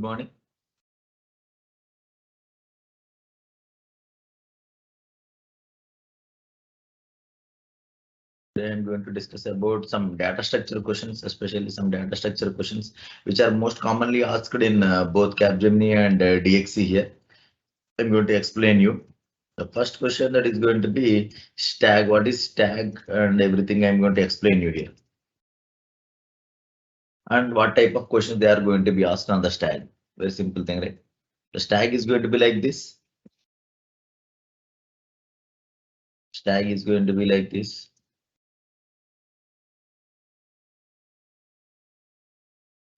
morning. Today I'm going to discuss about some data structure questions, especially some data structure questions which are most commonly asked in both Capgemini and DXC here. I'm going to explain you. The first question that is going to be stag. What is stag and everything I'm going to explain you here. And what type of questions they are going to be asked on the stag. Very simple thing, right? The stag is going to be like this. Stag is going to be like this.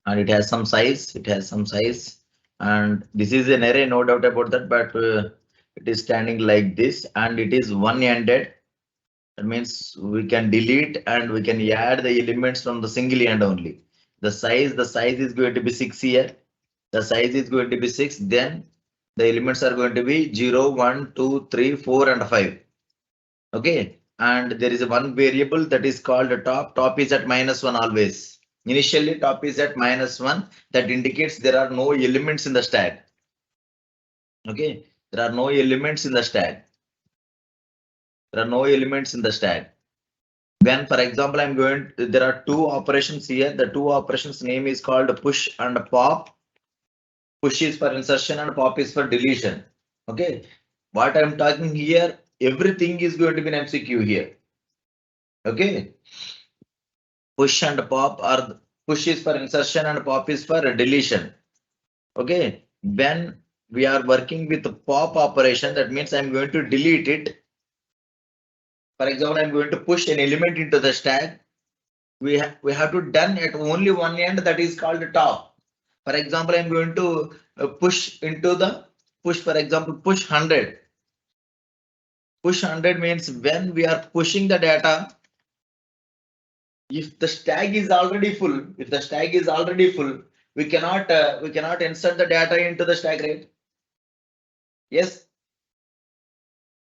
And it has some size. And this is an array, no doubt about that, but it is standing like this and it is one-ended. That means we can delete and we can add the elements from the single end only. The size is going to be 6 here. The size is going to be 6. Then the elements are going to be 0, 1, 2, 3, 4 and 5. Okay. And there is a one variable that is called the top. Top is at -1 always. Initially top is at -1. That indicates there are no elements in the stack. Okay. There are no elements in the stack. There are no elements in the stack. When, for example, there are two operations here. The two operations name is called push and pop. Push is for insertion and pop is for deletion. Okay. What I'm talking here, everything is going to be an MCQ here. Okay. Push and pop are push is for insertion and pop is for deletion. Okay. When we are working with the pop operation, that means I'm going to delete it. For example, I'm going to push an element into the stack. We have to done at only one end, that is called the top. For example, I'm going to push into the push, for example, push 100. Push 100 means when we are pushing the data, if the stack is already full, we cannot insert the data into the stack, right? Yes.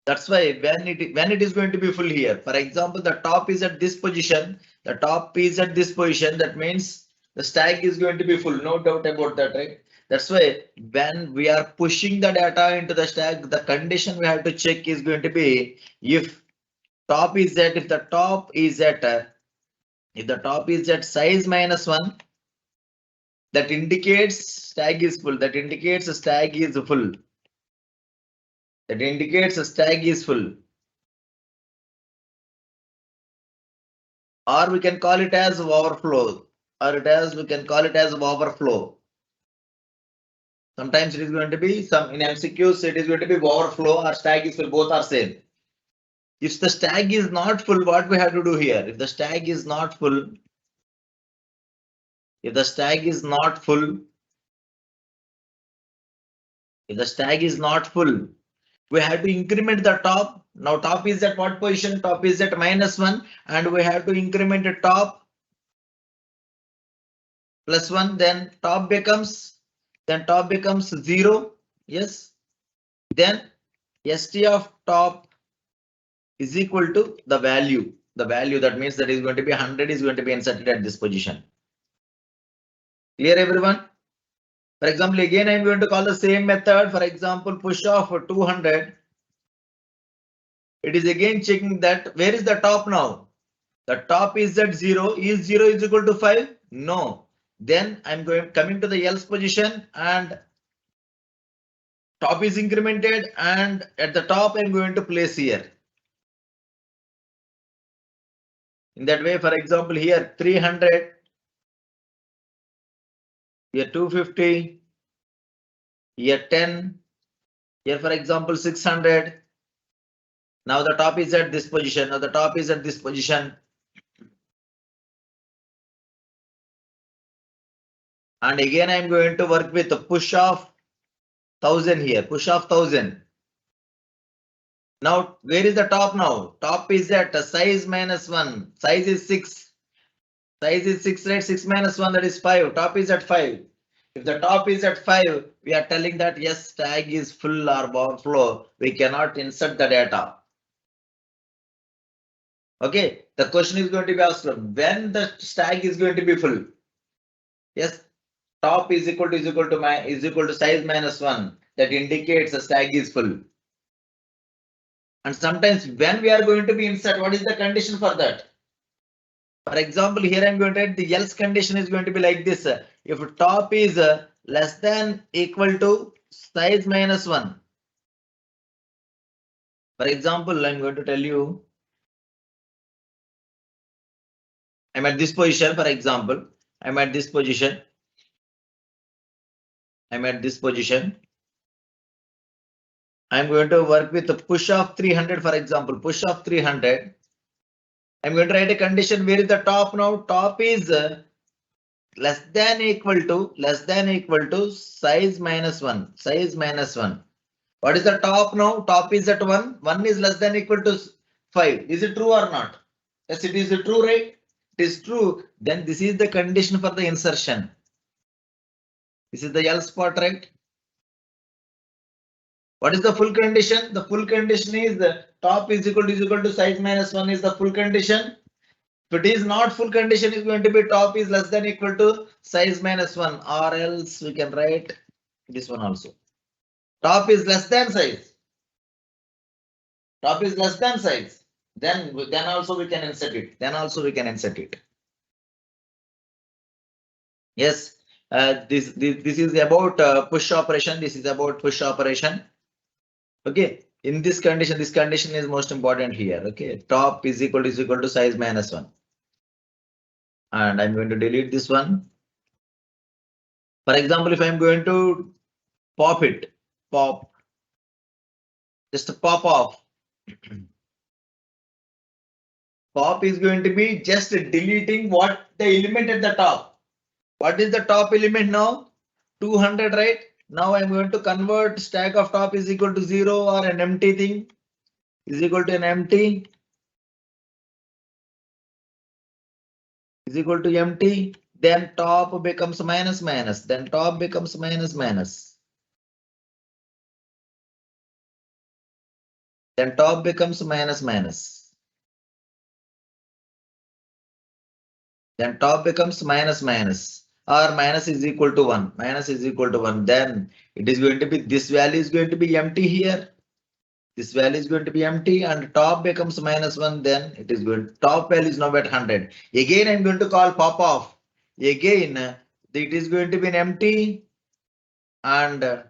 That's why when it is going to be full here, for example, the top is at this position, that means the stack is going to be full, no doubt about that, right? That's why when we are pushing the data into the stack, the condition we have to check is going to be if the top is at size -1, that indicates stack is full. That indicates a stack is full. Or we can call it as overflow. Sometimes it is going to be in MCQs, it is going to be overflow or stack is full. Both are same. If the stack is not full, what we have to do here? If the stack is not full, we have to increment the top. Now top is at what position? Top is at -1, and we have to increment the top +1. Then top becomes 0. Yes. Then ST of top is equal to the value. That means that is going to be 100 is going to be inserted at this position. Clear, everyone? For example, again I'm going to call the same method. For example, push of 200. It is again checking that where is the top now? The top is at 0. Is 0 is equal to 5? No. Then I'm coming to the else position and top is incremented, and at the top I'm going to place here. In that way, for example, here 300, here 250, here 10, here for example 600. Now the top is at this position. And again I'm going to work with the push of 1000 here. Now where is the top now? Top is at size -1. Size is 6. Right? 6 -1, that is 5. Top is at 5. If the top is at 5, we are telling that yes, tag is full or overflow. We cannot insert the data. Okay, the question is going to be asked when the stack is going to be full. Yes, top is equal to size minus 1. That indicates the stack is full. And sometimes when we are going to be insert, what is the condition for that? For example, here I'm going to write the else condition is going to be like this. If top is less than equal to size minus 1. For example, I'm going to tell you, I'm at this position. For example, I'm at this position. I'm at this position. I'm going to work with a push of 300. For example, push of 300. I'm going to write a condition where is the top now. Top is less than equal to size minus 1. Size minus 1. What is the top now? Top is at 1. 1 is less than equal to 5. Is it true or not? Yes, it is true, right? It is true. Then this is the condition for the insertion. This is the else part, right? What is the full condition? The full condition is the top is equal to size minus 1 is the full condition. If it is not full condition, is going to be top is less than equal to size minus 1, or else we can write this one also. Top is less than size. Top is less than size. Then also we can insert it. Yes, this is about push operation. This is about push operation. Okay, in this condition is most important here. Okay, top is equal to size minus 1. And I'm going to delete this one. For example, if I'm going to pop it, just pop off. Pop is going to be just deleting what the element at the top. What is the top element now? 200, right? Now I'm going to convert stack of top is equal to 0 or an empty thing is equal to an empty is equal to empty. Then top becomes minus minus. Then top becomes minus minus. Then top becomes minus minus. Then top becomes minus minus, or minus is equal to 1. Minus is equal to 1. Then it is going to be this value is going to be empty here. This value is going to be empty and top becomes minus 1. Then it is going top value is now at 100. Again, I'm going to call pop off. Again, it is going to be an empty and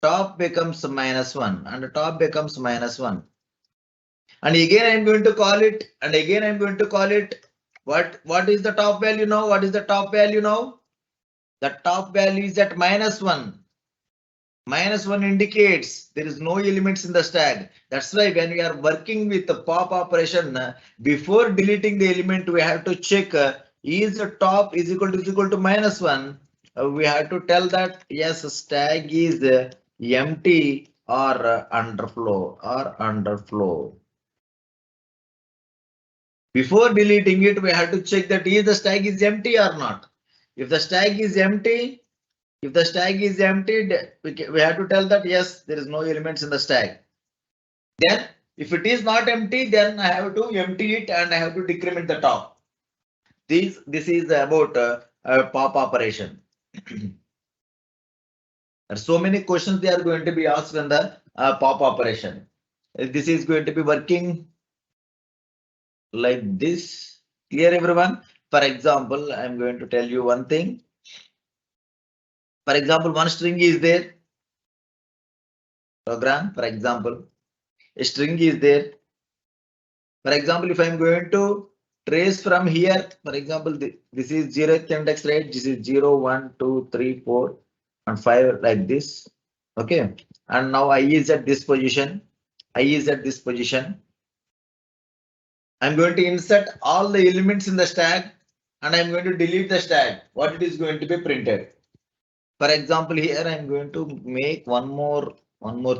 top becomes minus 1 and top becomes minus 1. And again, I'm going to call it and again, I'm going to call it. What is the top value now? What is the top value now? The top value is at minus 1. Minus 1 indicates there is no elements in the stack. That's why when we are working with the pop operation, before deleting the element, we have to check is the top is equal to minus 1. We have to tell that yes, stack is empty or underflow. Before deleting it, we have to check that is the stack is empty or not. If the stack is empty, we have to tell that yes, there is no elements in the stack. Then if it is not empty, then I have to empty it and I have to decrement the top. This is about pop operation. There are so many questions they are going to be asked in the pop operation. This is going to be working like this. Clear, everyone? For example, I'm going to tell you one thing. For example, one string is there. Program, for example, a string is there. For example, if I'm going to trace from here, for example, this is 0th index, right? This is 0, 1, 2, 3, 4, and 5 like this. Okay. And now I is at this position. I'm going to insert all the elements in the stack and I'm going to delete the stack. What it is going to be printed. For example, here I'm going to make one more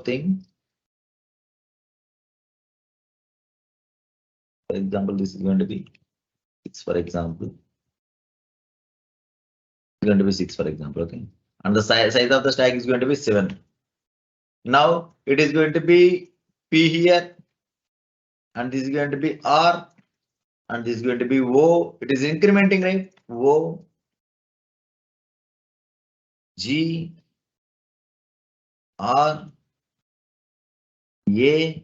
thing. For example, this is going to be 6, for example. It's going to be 6, for example. Okay. And the size of the stack is going to be 7. Now it is going to be P here. And this is going to be R. And this is going to be O. It is incrementing, right? O. G, R, A,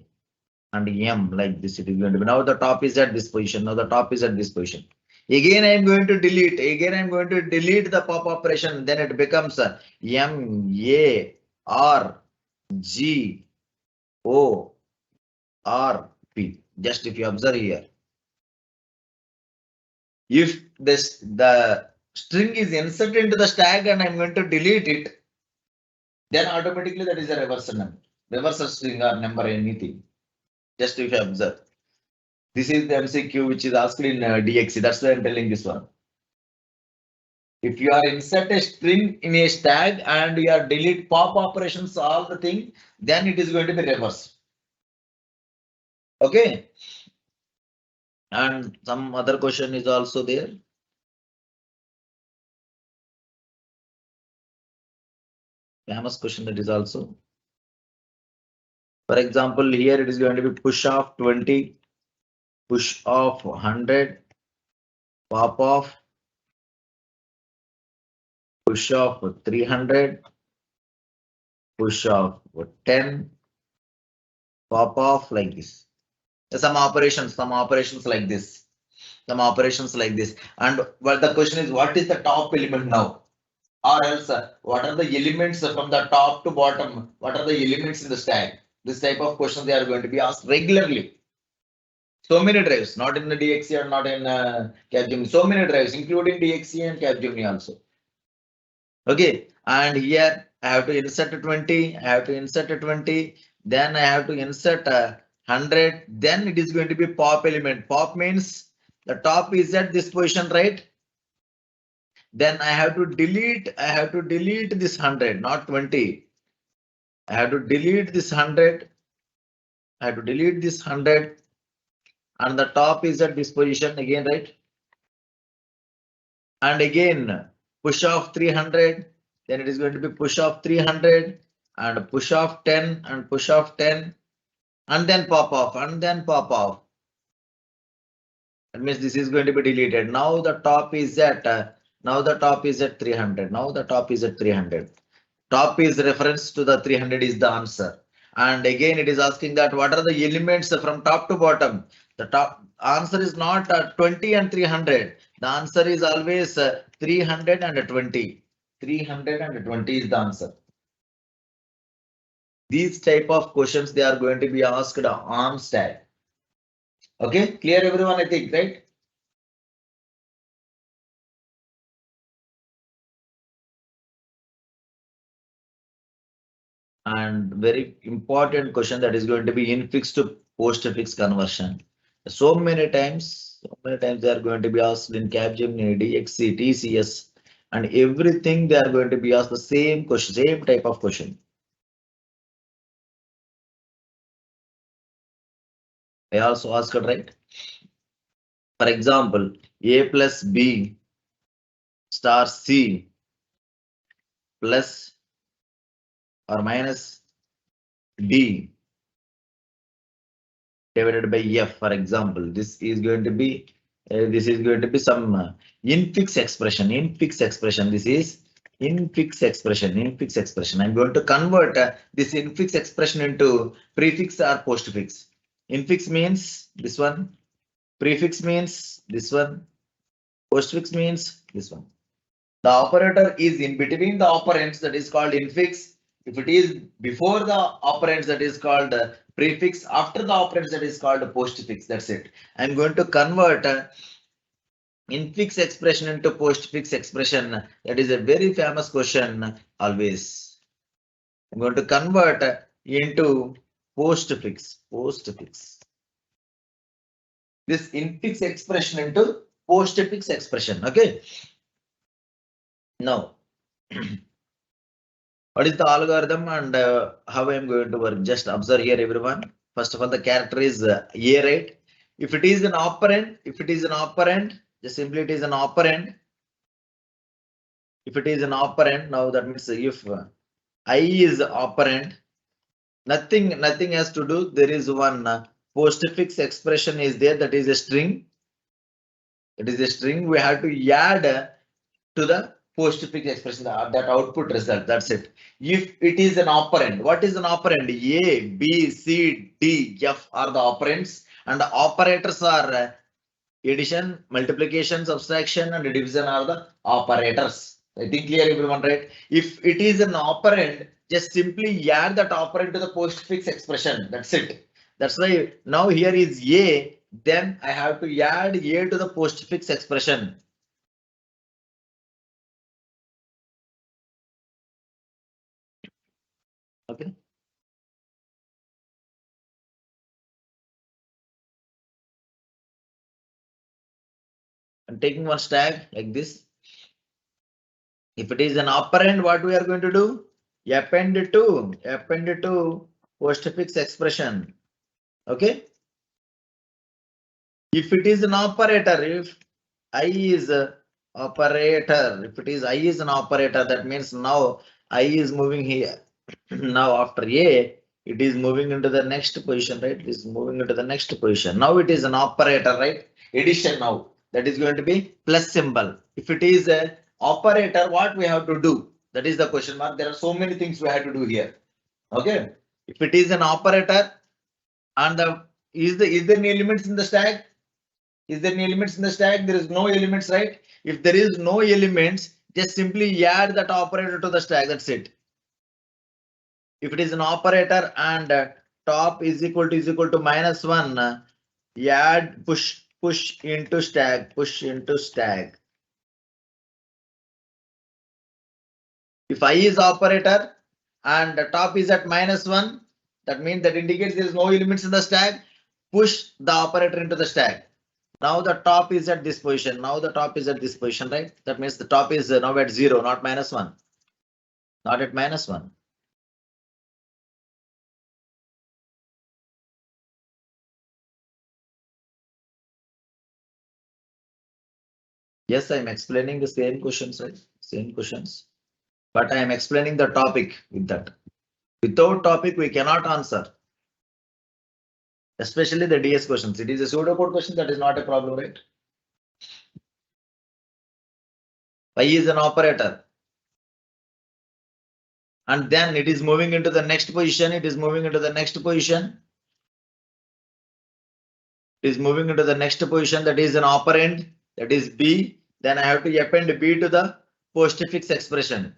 and M, like this it is going to be. Now the top is at this position. Now the top is at this position. Again, I am going to delete. Again, I am going to delete the pop operation. Then it becomes M, A, R, G, O, R, P. Just if you observe here, if the string is inserted into the stack and I'm going to delete it, then automatically that is a reverse number, reverse string or number, anything. Just if you observe. This is the MCQ which is asked in DXC. That's why I'm telling this one. If you are insert a string in a stack and you are delete pop operations, all the thing, then it is going to be reverse. Okay. And some other question is also there. Famous question that is also. For example, here it is going to be push off 20, push off 100, pop off, push off 300, push off 10, pop off like this. Some operations like this. Some operations like this. And well, the question is, what is the top element now? Or else, what are the elements from the top to bottom? What are the elements in the stack? This type of questions they are going to be asked regularly. So many drives, not in the DXC or not in Capgemini. So many drives, including DXC and Capgemini also. Okay, and here I have to insert 20. I have to insert 20. Then I have to insert 100. Then it is going to be pop element. Pop means the top is at this position, right? Then I have to delete. I have to delete this 100, not 20. I have to delete this 100. I have to delete this 100. And the top is at this position again, right? And again, push off 300. Then it is going to be push off 300 and push off 10 and push off 10 and then pop off and then pop off. That means this is going to be deleted. Now the top is at 300. Now the top is at 300. Top is reference to the 300 is the answer. And again, it is asking that what are the elements from top to bottom? The top answer is not 20 and 300. The answer is always 320. 320 is the answer. These type of questions they are going to be asked on stack. Okay, clear everyone, I think, right? And very important question that is going to be infix to postfix conversion. So many times they are going to be asked in Capgemini, DXC, TCS, and everything they are going to be asked the same question, same type of question. I also asked, right? For example, A plus B star C plus or minus D divided by F, for example. This is going to be some infix expression. This is infix expression. I'm going to convert this infix expression into prefix or postfix. Infix means this one, prefix means this one, postfix means this one. The operator is in between the operands, that is called infix. If it is before the operands, that is called prefix. After the operands, that is called postfix. That's it. I'm going to convert infix expression into postfix expression. That is a very famous question always. I'm going to convert into postfix. This infix expression into postfix expression. Okay. Now, what is the algorithm and how I am going to work? Just observe here, everyone. First of all, the character is A, right? If it is an operand, just simply it is an operand. If it is an operand, now that means if I is operand, nothing has to do. There is one postfix expression is there, that is a string. It is a string. We have to add to the postfix expression, that output result. That's it. If it is an operand, what is an operand? A, B, C, D, F are the operands, and the operators are addition, multiplication, subtraction, and division are the operators. I think clear, everyone, right? If it is an operand, just simply add that operand to the postfix expression. That's it. That's why now here is A, then I have to add A to the postfix expression. Okay. I'm taking one stack like this. If it is an operand, what we are going to do? Append to postfix expression. Okay. If it is an operator, if I is a operator, if it is I is an operator, that means now I is moving here. Now after A, it is moving into the next position, right? It is moving into the next position. Now it is an operator, right? Addition now. That is going to be plus symbol. If it is a operator, what we have to do? That is the question mark. There are so many things we have to do here. Okay. If it is an operator and is there any elements in the stack? Is there any elements in the stack? There is no elements, right? If there is no elements, just simply add that operator to the stack. That's it. If it is an operator and top is equal to -1, add push into stack, If I is operator and the top is at -1, that means that indicates there is no elements in the stack. Push the operator into the stack. Now the top is at this position. Right? That means the top is now at 0, not -1. Not at -1. Yes, I am explaining the same questions, right? Same questions. But I am explaining the topic with that. Without topic, we cannot answer. Especially the DS questions. It is a pseudocode question, that is not a problem, right? Y is an operator. And then it is moving into the next position. It is moving into the next position. It is moving into the next position. That is an operand. That is B. Then I have to append B to the postfix expression.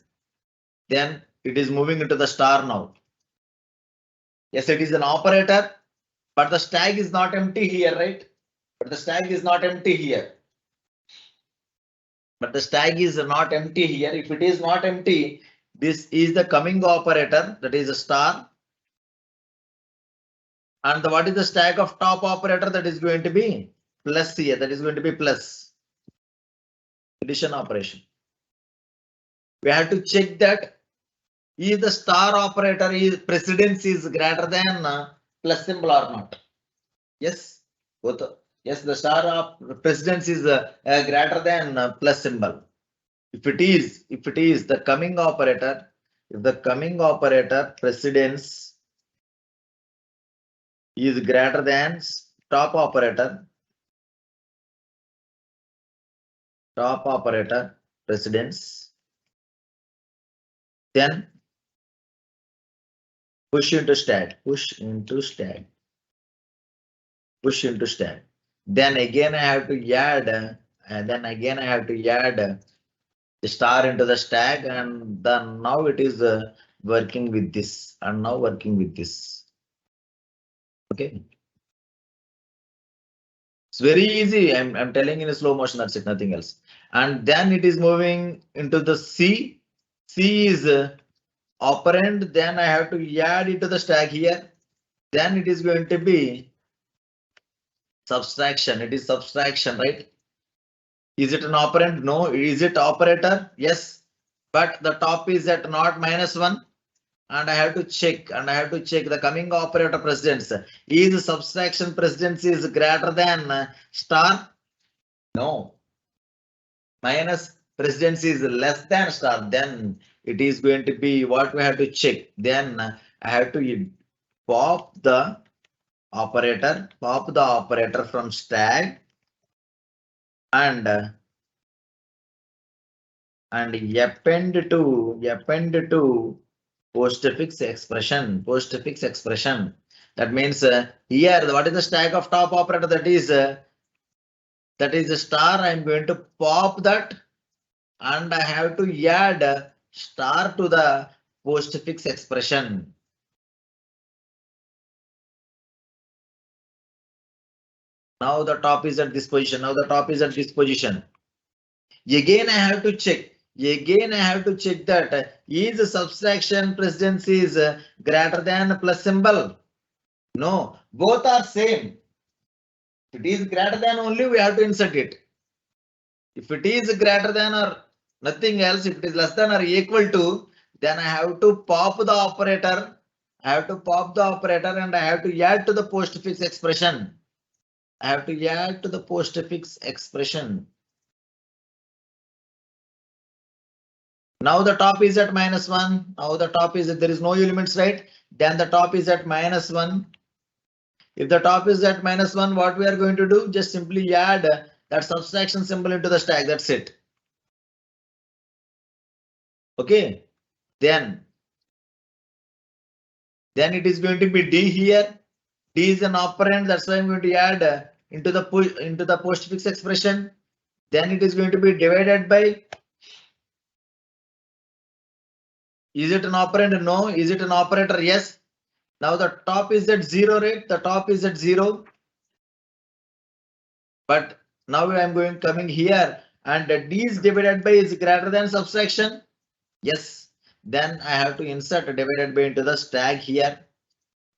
Then it is moving into the star now. Yes, it is an operator, but the stack is not empty here, right? But the stack is not empty here. But the stack is not empty here. If it is not empty, this is the coming operator, that is a star. And what is the stack of top operator? That is going to be plus here. That is going to be plus addition operation. We have to check that is the star operator is precedence is greater than plus symbol or not. Yes, both. Yes, the star of precedence is greater than plus symbol. If it is the coming operator, if the coming operator precedence is greater than top operator precedence, then push into stack. Then again I have to add, the star into the stack, and then now it is working with this, and now working with this. Okay. It's very easy. I'm telling in a slow motion. That's it, nothing else. And then it is moving into the C. C is operand. Then I have to add it to the stack here. Then it is going to be subtraction. It is subtraction, right? Is it an operand? No. Is it operator? Yes. But the top is at not -1. And I have to check. The coming operator precedence. Is subtraction precedence is greater than star? No. Minus precedence is less than star. Then it is going to be what we have to check. Then I have to pop the operator from stack, and and append to postfix expression. Postfix expression. That means here what is the stack of top operator? That is a star. I'm going to pop that, and I have to add star to the postfix expression. Now the top is at this position. Now the top is at this position. Again, I have to check. Again, I have to check that is subtraction precedence is greater than plus symbol. No, both are same. If it is greater than only, we have to insert it. If it is greater than or nothing else, if it is less than or equal to, then I have to pop the operator. I have to pop the operator and I have to add to the postfix expression. I have to add to the postfix expression. Now the top is at -1. Now the top is, there is no elements, right? Then the top is at -1. If the top is at -1, what we are going to do? Just simply add that subtraction symbol into the stack. That's it. Okay. Then it is going to be D here. D is an operand. That's why I'm going to add into the postfix expression. Then it is going to be divided by. Is it an operand? No. Is it an operator? Yes. Now the top is at 0, right? The top is at 0. But now I'm coming here, and D is divided by is greater than subtraction. Yes. Then I have to insert divided by into the stack here.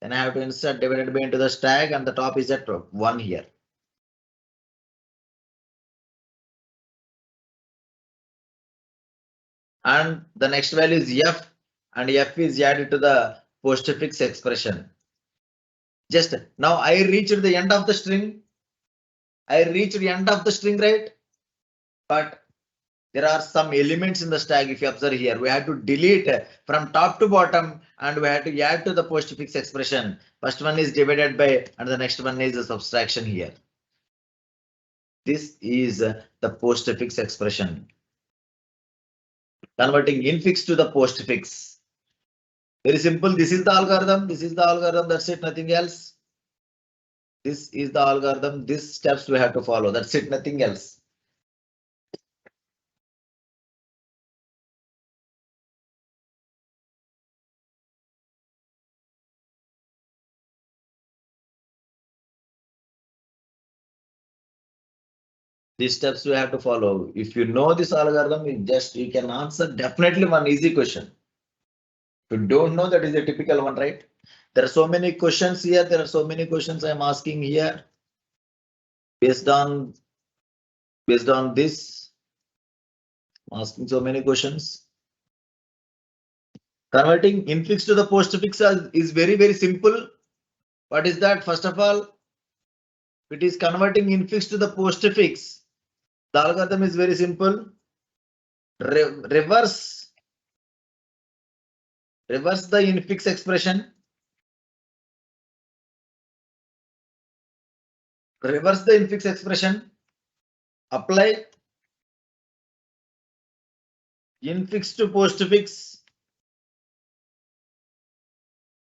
Then I have to insert divided by into the stack, and the top is at 1 here. And the next value is F, and F is added to the postfix expression. Just now I reached the end of the string. I reached the end of the string, right? But there are some elements in the stack. If you observe here, we have to delete from top to bottom, and we have to add to the postfix expression. First one is divided by, and the next one is a subtraction here. This is the postfix expression. Converting infix to the postfix. Very simple. This is the algorithm. This is the algorithm. That's it. Nothing else. This is the algorithm. These steps we have to follow. That's it. Nothing else. These steps we have to follow. If you know this algorithm, you can answer definitely one easy question. If you don't know, that is a typical one, right? There are so many questions here. There are so many questions I'm asking here. Based on this, I'm asking so many questions. Converting infix to the postfix is very, very simple. What is that? First of all, it is converting infix to the postfix. The algorithm is very simple. Reverse the infix expression. Reverse the infix expression. Apply infix to postfix.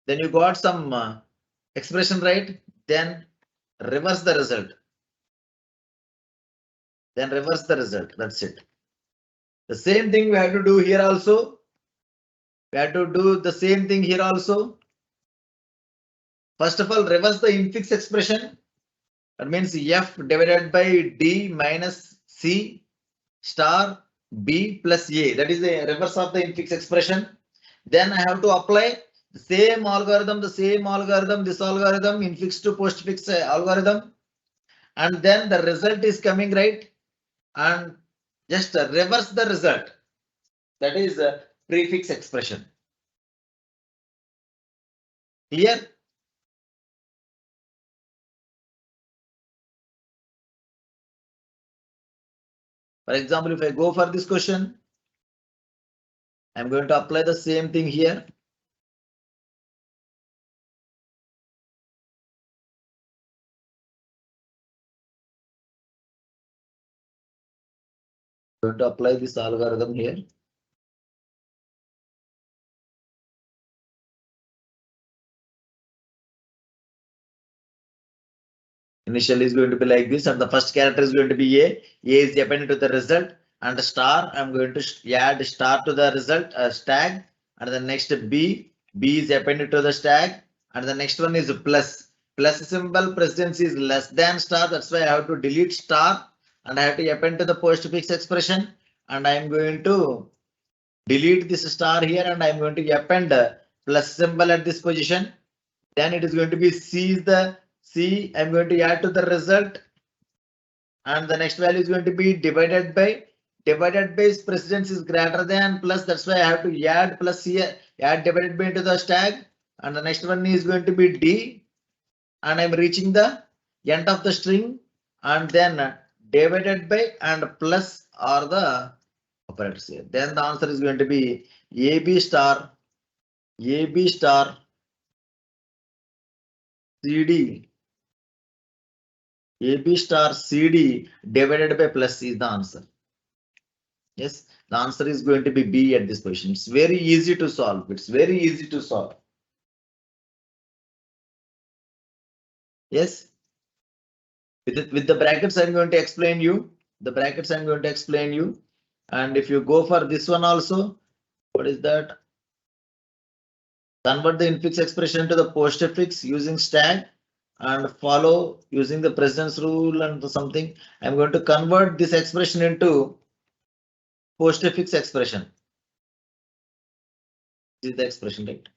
Then you got some expression, right? Then reverse the result. That's it. The same thing we have to do here also. We have to do the same thing here also. First of all, reverse the infix expression. That means F divided by D minus C star B plus A. That is the reverse of the infix expression. Then I have to apply the same algorithm, this algorithm, infix to postfix algorithm. And then the result is coming, right? And just reverse the result. That is a prefix expression. Clear? For example, if I go for this question, I'm going to apply the same thing here. Going to apply this algorithm here. Initially is going to be like this, and the first character is going to be A. A is appended to the result, and star. I'm going to add star to the result stag, and the next B. B is appended to the stag, and the next one is plus. Plus symbol precedence is less than star. That's why I have to delete star, and I have to append to the postfix expression, and I am going to delete this star here, and I am going to append plus symbol at this position. Then it is going to be C is the C. I'm going to add to the result, and the next value is going to be divided by precedence is greater than plus. That's why I have to add plus here, add divided by into the stag, and the next one is going to be D, and I'm reaching the end of the string, and then divided by and plus are the operators here. Then the answer is going to be AB star CD. AB star CD divided by plus is the answer. Yes, the answer is going to be B at this position. It's very easy to solve. It's very easy to solve. Yes. With the brackets, I'm going to explain you. The brackets I'm going to explain you. And if you go for this one also, what is that? Convert the infix expression to the postfix using stag and follow using the precedence rule and something. I'm going to convert this expression into postfix expression. This is the expression, right?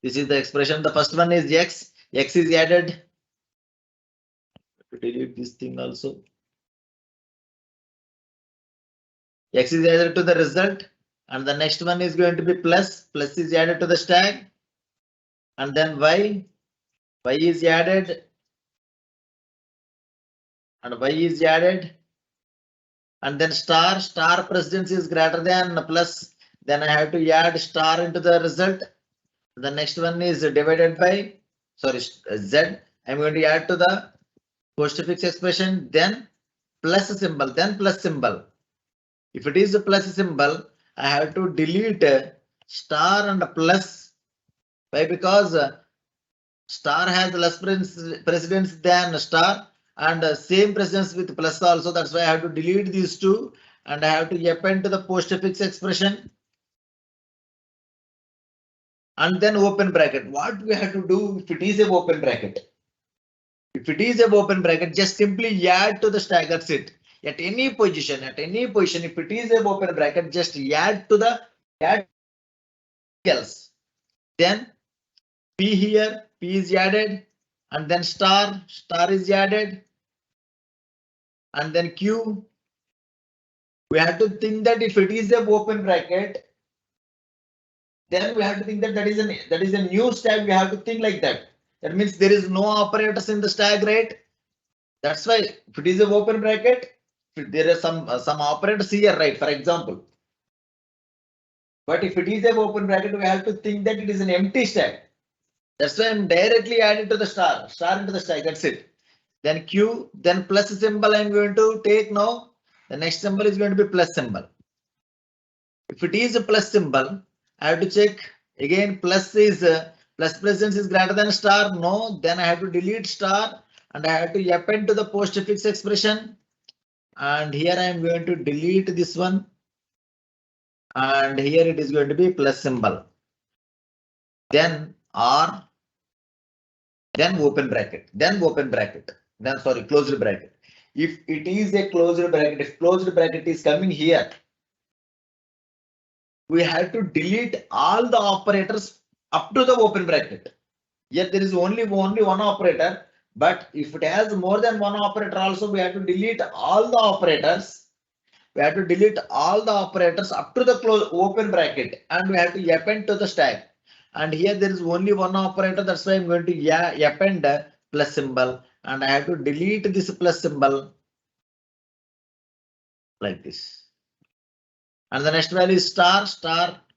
This is the expression. The first one is X. X is added. Delete this thing also. X is added to the result, and the next one is going to be plus. Plus is added to the stag, and then Y. Y is added, and Y is added, and then star. Star precedence is greater than plus. Then I have to add star into the result. The next one is divided by, sorry, Z. I'm going to add to the postfix expression, then plus symbol, then plus symbol. If it is a plus symbol, I have to delete star and plus. Why? Because star has less precedence than star, and same precedence with plus also. That's why I have to delete these two, and I have to append to the postfix expression, and then open bracket. What we have to do if it is a open bracket? If it is a open bracket, just simply add to the stag. That's it. At any position, if it is a open bracket, just add to the add else. Then P here, P is added, and then star is added, and then Q. We have to think that if it is a open bracket, then we have to think that that is a new stag. We have to think like that. That means there is no operators in the stag, right? That's why if it is a open bracket, there are some operators here, right? For example. But if it is a open bracket, we have to think that it is an empty stag. That's why I'm directly adding to the star into the stag. That's it. Then Q, then plus symbol I'm going to take now. The next symbol is going to be plus symbol. If it is a plus symbol, I have to check again. Plus is plus presence is greater than star. No, then I have to delete star, and I have to append to the postfix expression. And here I am going to delete this one. And here it is going to be plus symbol. Then R, then open bracket, then sorry, closed bracket. If it is a closed bracket, if closed bracket is coming here, we have to delete all the operators up to the open bracket. Here there is only one operator, but if it has more than one operator also, we have to delete all the operators. We have to delete all the operators up to the open bracket, and we have to append to the stag. And here there is only one operator. That's why I'm going to append plus symbol, and I have to delete this plus symbol like this. And the next value is star.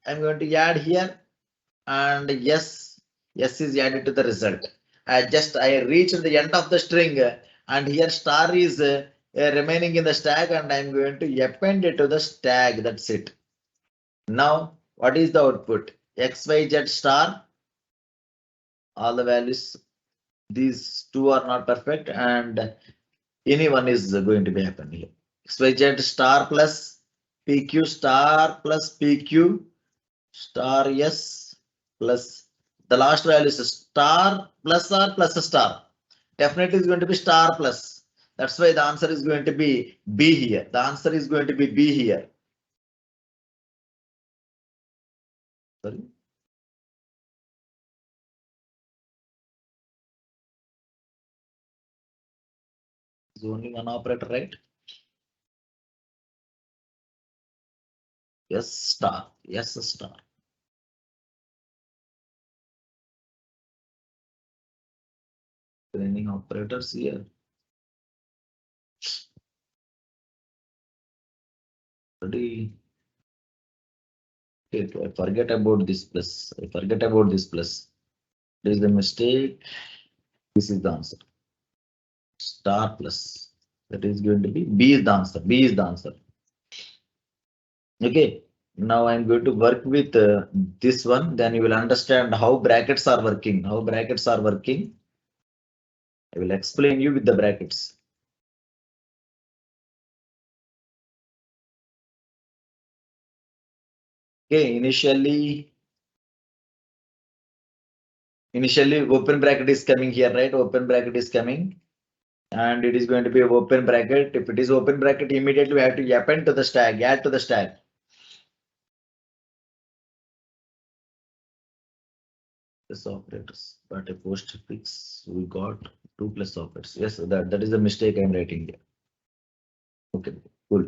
I'm going to add here, and yes is added to the result. I reached the end of the string, and here star is remaining in the stack, and I'm going to append it to the stack. That's it. Now, what is the output? XYZ star. All the values, these two are not perfect, and any one is going to be happen here. XYZ star plus PQ star plus PQ star S plus the last value is star plus R plus a star. Definitely is going to be star plus. That's why the answer is going to be B here. The answer is going to be B here. Sorry. Is only one operator, right? Yes, star. Yes, star. Training operators here. Ready. Okay, I forget about this plus. I forget about this plus. There is the mistake. This is the answer. Star plus. That is going to be B is the answer. B is the answer. Okay. Now I'm going to work with this one. Then you will understand how brackets are working. How brackets are working. I will explain you with the brackets. Okay. Initially open bracket is coming here, right? Open bracket is coming. And it is going to be an open bracket. If it is open bracket, immediately we have to append to the stack, add to the stack. Plus operators, but a postfix, we got 2 plus operators. Yes, that is the mistake I'm writing here. Okay, cool.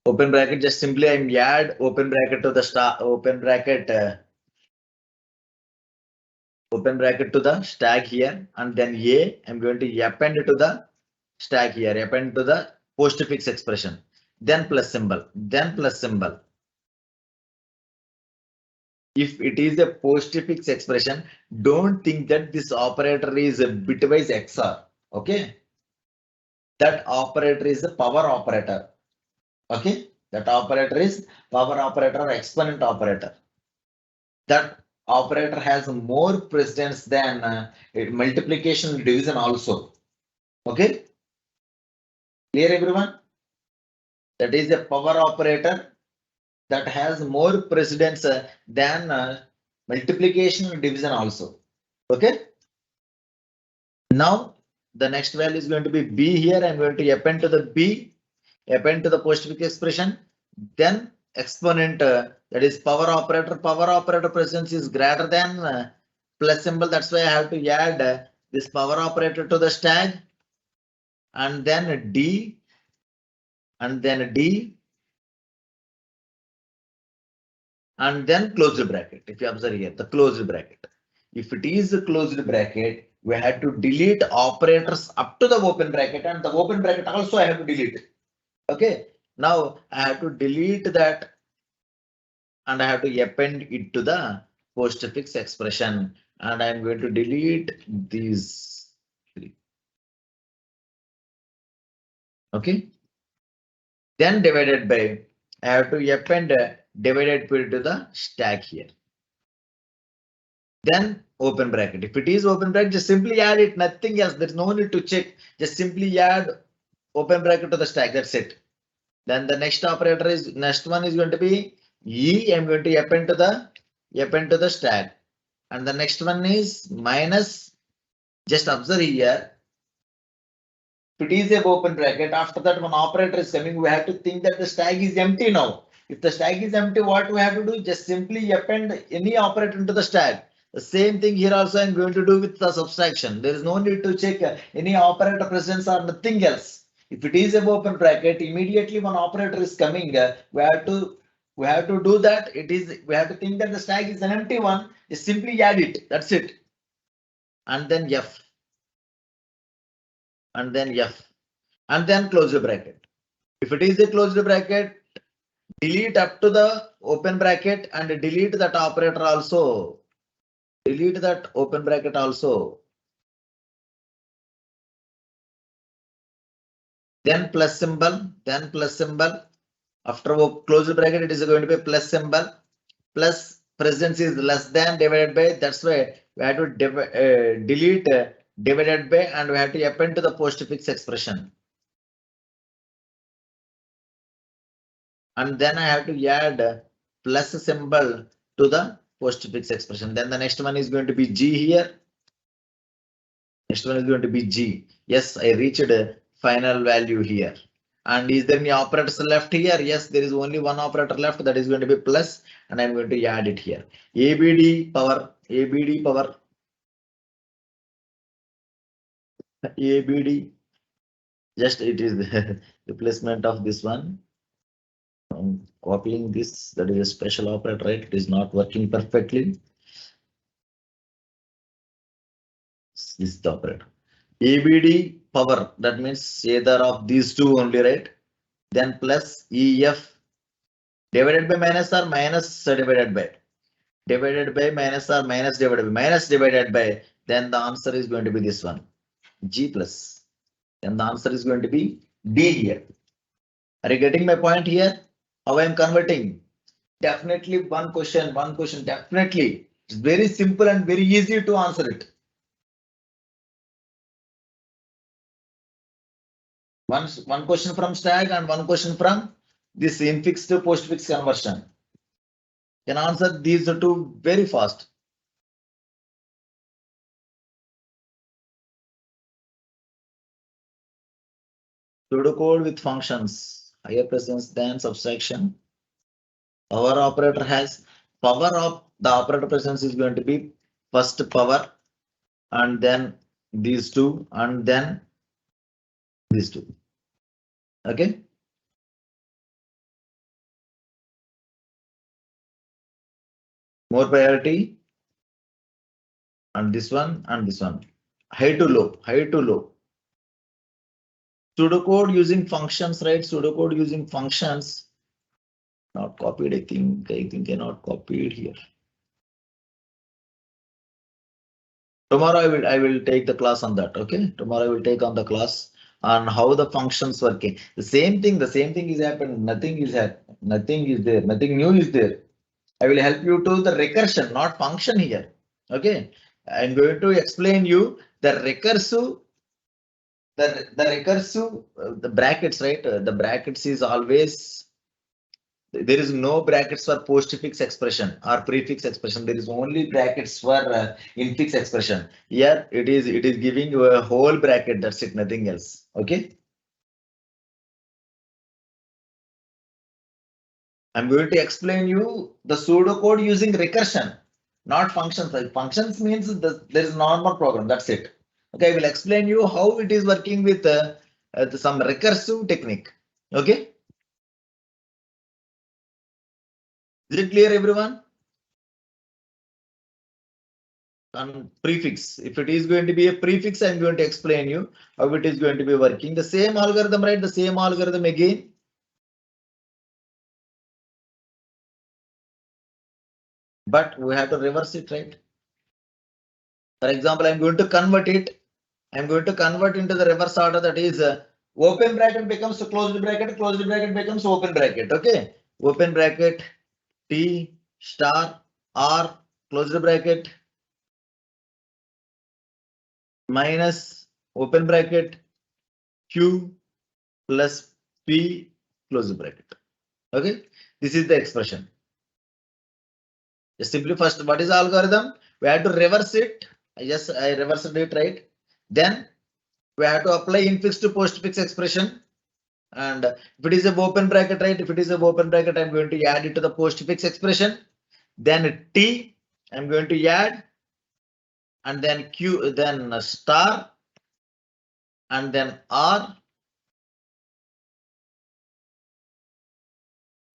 Open bracket, just simply I'm add open bracket to the star, open bracket to the stack here, and then I'm going to append to the stack here, append to the postfix expression, then plus symbol, then plus symbol. If it is a postfix expression, don't think that this operator is a bitwise XOR. Okay, that operator is a power operator. Okay, that operator is power operator or exponent operator. That operator has more precedence than multiplication and division also. Okay, clear everyone? That is a power operator that has more precedence than multiplication and division also. Okay. Now the next value is going to be B here. I'm going to append to the B, append to the postfix expression, then exponent that is power operator. Power operator presence is greater than plus symbol. That's why I have to add this power operator to the stack, and then D, and then D, and then closed bracket. If you observe here, the closed bracket. If it is a closed bracket, we have to delete operators up to the open bracket, and the open bracket also I have to delete. Okay, now I have to delete that, and I have to append it to the postfix expression, and I'm going to delete these three. Okay, then divided by, I have to append divided by to the stack here. Then open bracket. If it is open bracket, just simply add it, nothing else. There's no need to check. Just simply add open bracket to the stack. That's it. Then the next operator is, next one is going to be E. I'm going to append to the stack. And the next one is minus. Just observe here. If it is a open bracket, after that one operator is coming, we have to think that the stack is empty now. If the stack is empty, what we have to do? Just simply append any operator into the stack. The same thing here also I'm going to do with the subtraction. There is no need to check any operator presence or nothing else. If it is a open bracket, immediately one operator is coming, we have to do that. We have to think that the stack is an empty one. Just simply add it. That's it. And then F. And then F. And then close the bracket. If it is a closed bracket, delete up to the open bracket and delete that operator also. delete that open bracket also. Then plus symbol, then plus symbol. After closed bracket, it is going to be plus symbol. Plus presence is less than divided by. That's why we have to delete divided by, and we have to append to the postfix expression. And then I have to add plus symbol to the postfix expression. Then the next one is going to be G here. Next one is going to be G. Yes, I reached a final value here. And is there any operators left here? Yes, there is only one operator left, that is going to be plus, and I'm going to add it here. ABD power, ABD power, ABD. Just it is the replacement of this one. I'm copying this, that is a special operator, right? It is not working perfectly. This is the operator. ABD power, that means either of these two only, right? Then plus EF divided by minus or minus divided by minus or minus divided by, then the answer is going to be this one, G plus. Then the answer is going to be D here. Are you getting my point here? How I am converting? Definitely one question, definitely. It's very simple and very easy to answer it. One question from stack and one question from this infix to postfix conversion. Can answer these two very fast. Pseudocode with functions, higher presence than subtraction. Our operator has power of the operator presence is going to be first power, and then these two, and then these two. Okay. More priority, and this one, and this one. High to low, high to low. Pseudocode using functions, right? Pseudocode using functions. Not copied. I think I not copied here. Tomorrow I will take the class on that. Okay. Tomorrow I will take on the class on how the functions working. The same thing is happened. Nothing is there. Nothing new is there. I will help you to the recursion, not function here. Okay. I'm going to explain you the recursive. The recursive, the brackets, right? The brackets is always, there is no brackets for postfix expression or prefix expression. There is only brackets for infix expression. Here it is giving you a whole bracket. That's it, nothing else. Okay. I'm going to explain you the pseudocode using recursion, not functions. Functions means there is normal program. That's it. Okay, I will explain you how it is working with some recursive technique. Okay. Is it clear, everyone? On prefix, if it is going to be a prefix, I'm going to explain you how it is going to be working. The same algorithm, right? The same algorithm again. But we have to reverse it, right? For example, I'm going to convert it. I'm going to convert into the reverse order, that is open bracket becomes closed bracket becomes open bracket. Okay. Open bracket T star R closed bracket minus open bracket Q plus P close bracket. Okay, this is the expression. Just simply first, what is the algorithm? We have to reverse it. I reversed it, right? Then we have to apply infix to postfix expression. And if it is a open bracket, right? If it is a open bracket, I'm going to add it to the postfix expression. Then T, I'm going to add, and then Q, then star, and then R,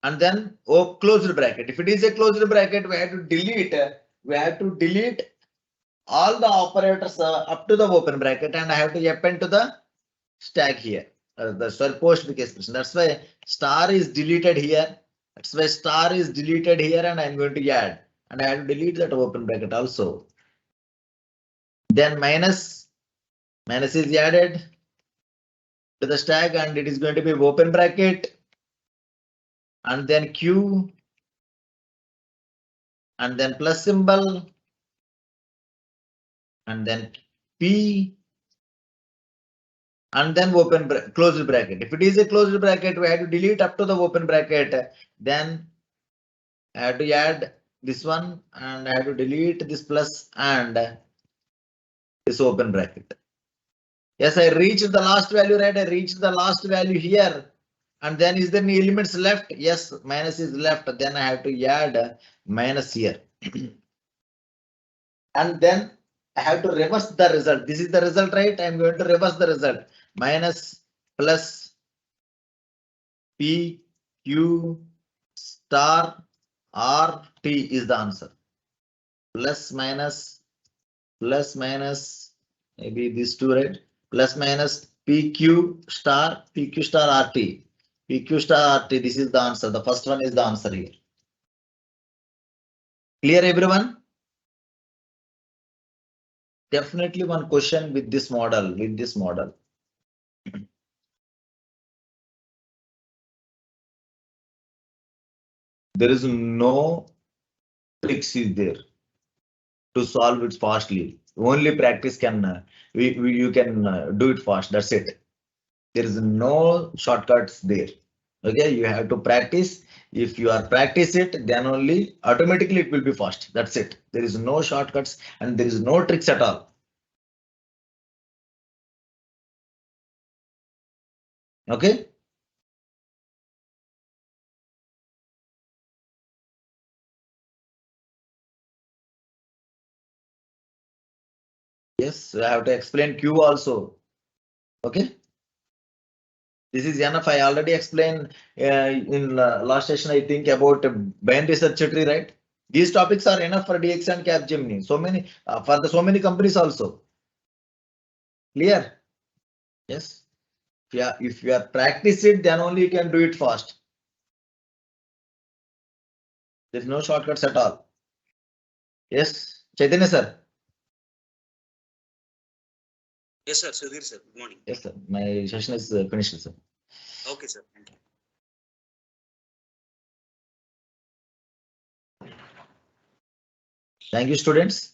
and then closed bracket. If it is a closed bracket, we have to delete. We have to delete all the operators up to the open bracket, and I have to append to the stack here. The postfix expression. That's why star is deleted here. That's why star is deleted here, and I'm going to add, and I have to delete that open bracket also. Then minus is added to the stack, and it is going to be open bracket, and then Q, and then plus symbol, and then P, and then closed bracket. If it is a closed bracket, we have to delete up to the open bracket. Then I have to add this one, and I have to delete this plus and this open bracket. Yes, I reached the last value, right? I reached the last value here. And then is there any elements left? Yes, minus is left. Then I have to add minus here. And then I have to reverse the result. This is the result, right? I'm going to reverse the result. Minus plus P Q star R T is the answer. Plus minus maybe these two, right? Plus minus PQ star RT. PQ star RT. This is the answer. The first one is the answer here. Clear, everyone? Definitely one question with this model. There is no tricks is there to solve it fastly. Only practice can you can do it fast. That's it. There is no shortcuts there. Okay, you have to practice. If you are practice it, then only automatically it will be fast. That's it. There is no shortcuts and there is no tricks at all. Okay. Yes, I have to explain Q also. Okay. This is enough. I already explained in last session, I think, about binary search tree, right? These topics are enough for DX and Capgemini. So many for the so many companies also. Clear? Yes. If you are practice it, then only you can do it fast. There is no shortcuts at all. Yes, Chaitanya sir. Yes, sir. Sudhir sir. Good morning. Yes, sir. My session is finished, sir. Okay, sir. Thank you. Thank you, students.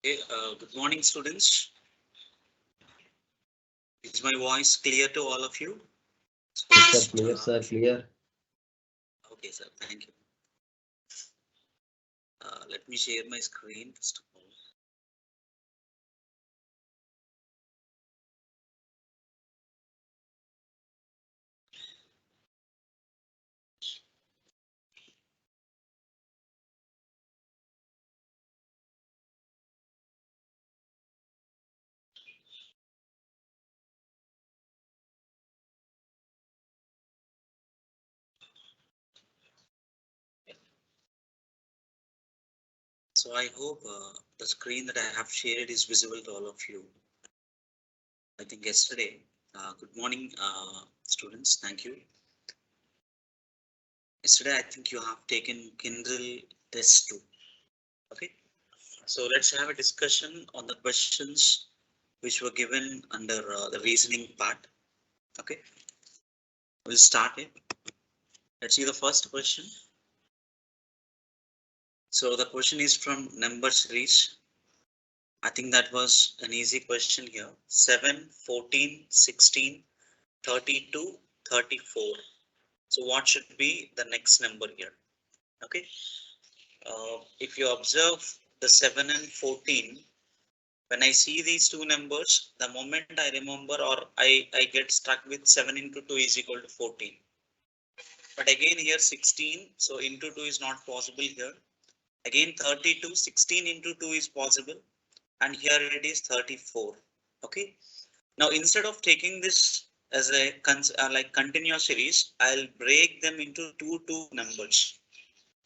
Okay, good morning, students. Is my voice clear to all of you? Yes, sir. Clear, sir. Clear. Okay, sir. Thank you. Let me share my screen first of all. So I hope the screen that I have shared is visible to all of you. I think yesterday. Good morning, students. Thank you. Yesterday, I think you have taken Kyndryl test 2. Okay. So let's have a discussion on the questions which were given under the reasoning part. Okay. We'll start it. Let's see the first question. So the question is from number series. I think that was an easy question here. 7, 14, 16, 32, 34. So what should be the next number here? Okay. If you observe the 7 and 14, when I see these two numbers, the moment I remember or I get stuck with 7 into 2 is equal to 14. But again here 16, so into 2 is not possible here. Again 32, 16 into 2 is possible, and here it is 34. Okay. Now instead of taking this as a like continuous series, I'll break them into two numbers.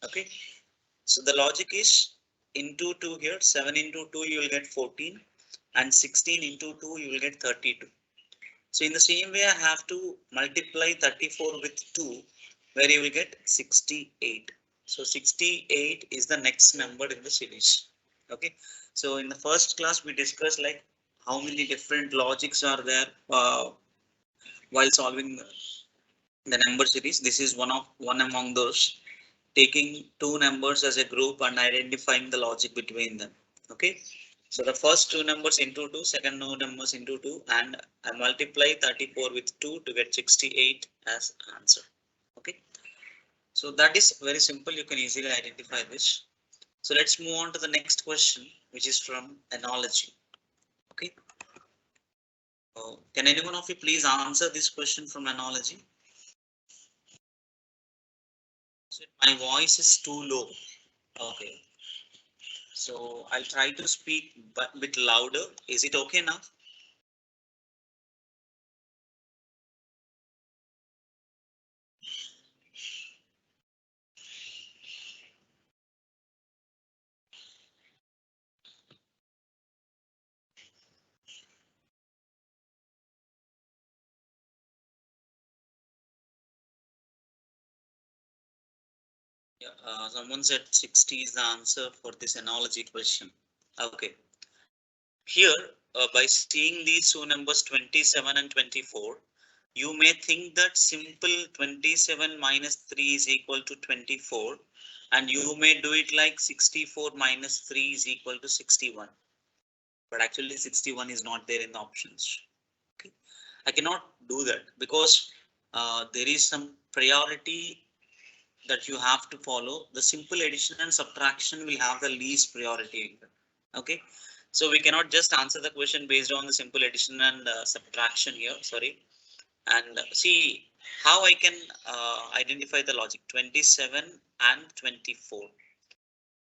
Okay. So the logic is into 2 here, 7 into 2 you will get 14, and 16 into 2 you will get 32. So in the same way I have to multiply 34 with 2, where you will get 68. So 68 is the next number in the series. Okay, so in the first class we discussed like how many different logics are there while solving the number series. This is one among those, taking two numbers as a group and identifying the logic between them. Okay, so the first two numbers into 2, second two numbers into 2, and I multiply 34 with 2 to get 68 as answer. Okay, so that is very simple, you can easily identify this. So let's move on to the next question, which is from analogy. Okay, can anyone of you please answer this question from analogy? So my voice is too low. Okay, so I'll try to speak a bit louder. Is it okay now? Yeah, someone said 60 is the answer for this analogy question. Okay, here by seeing these two numbers 27 and 24, you may think that simple 27 minus 3 is equal to 24, and you may do it like 64 minus 3 is equal to 61. But actually 61 is not there in the options. Okay, I cannot do that because there is some priority that you have to follow. The simple addition and subtraction will have the least priority. Okay, so we cannot just answer the question based on the simple addition and subtraction here. Sorry, and see how I can identify the logic 27 and 24.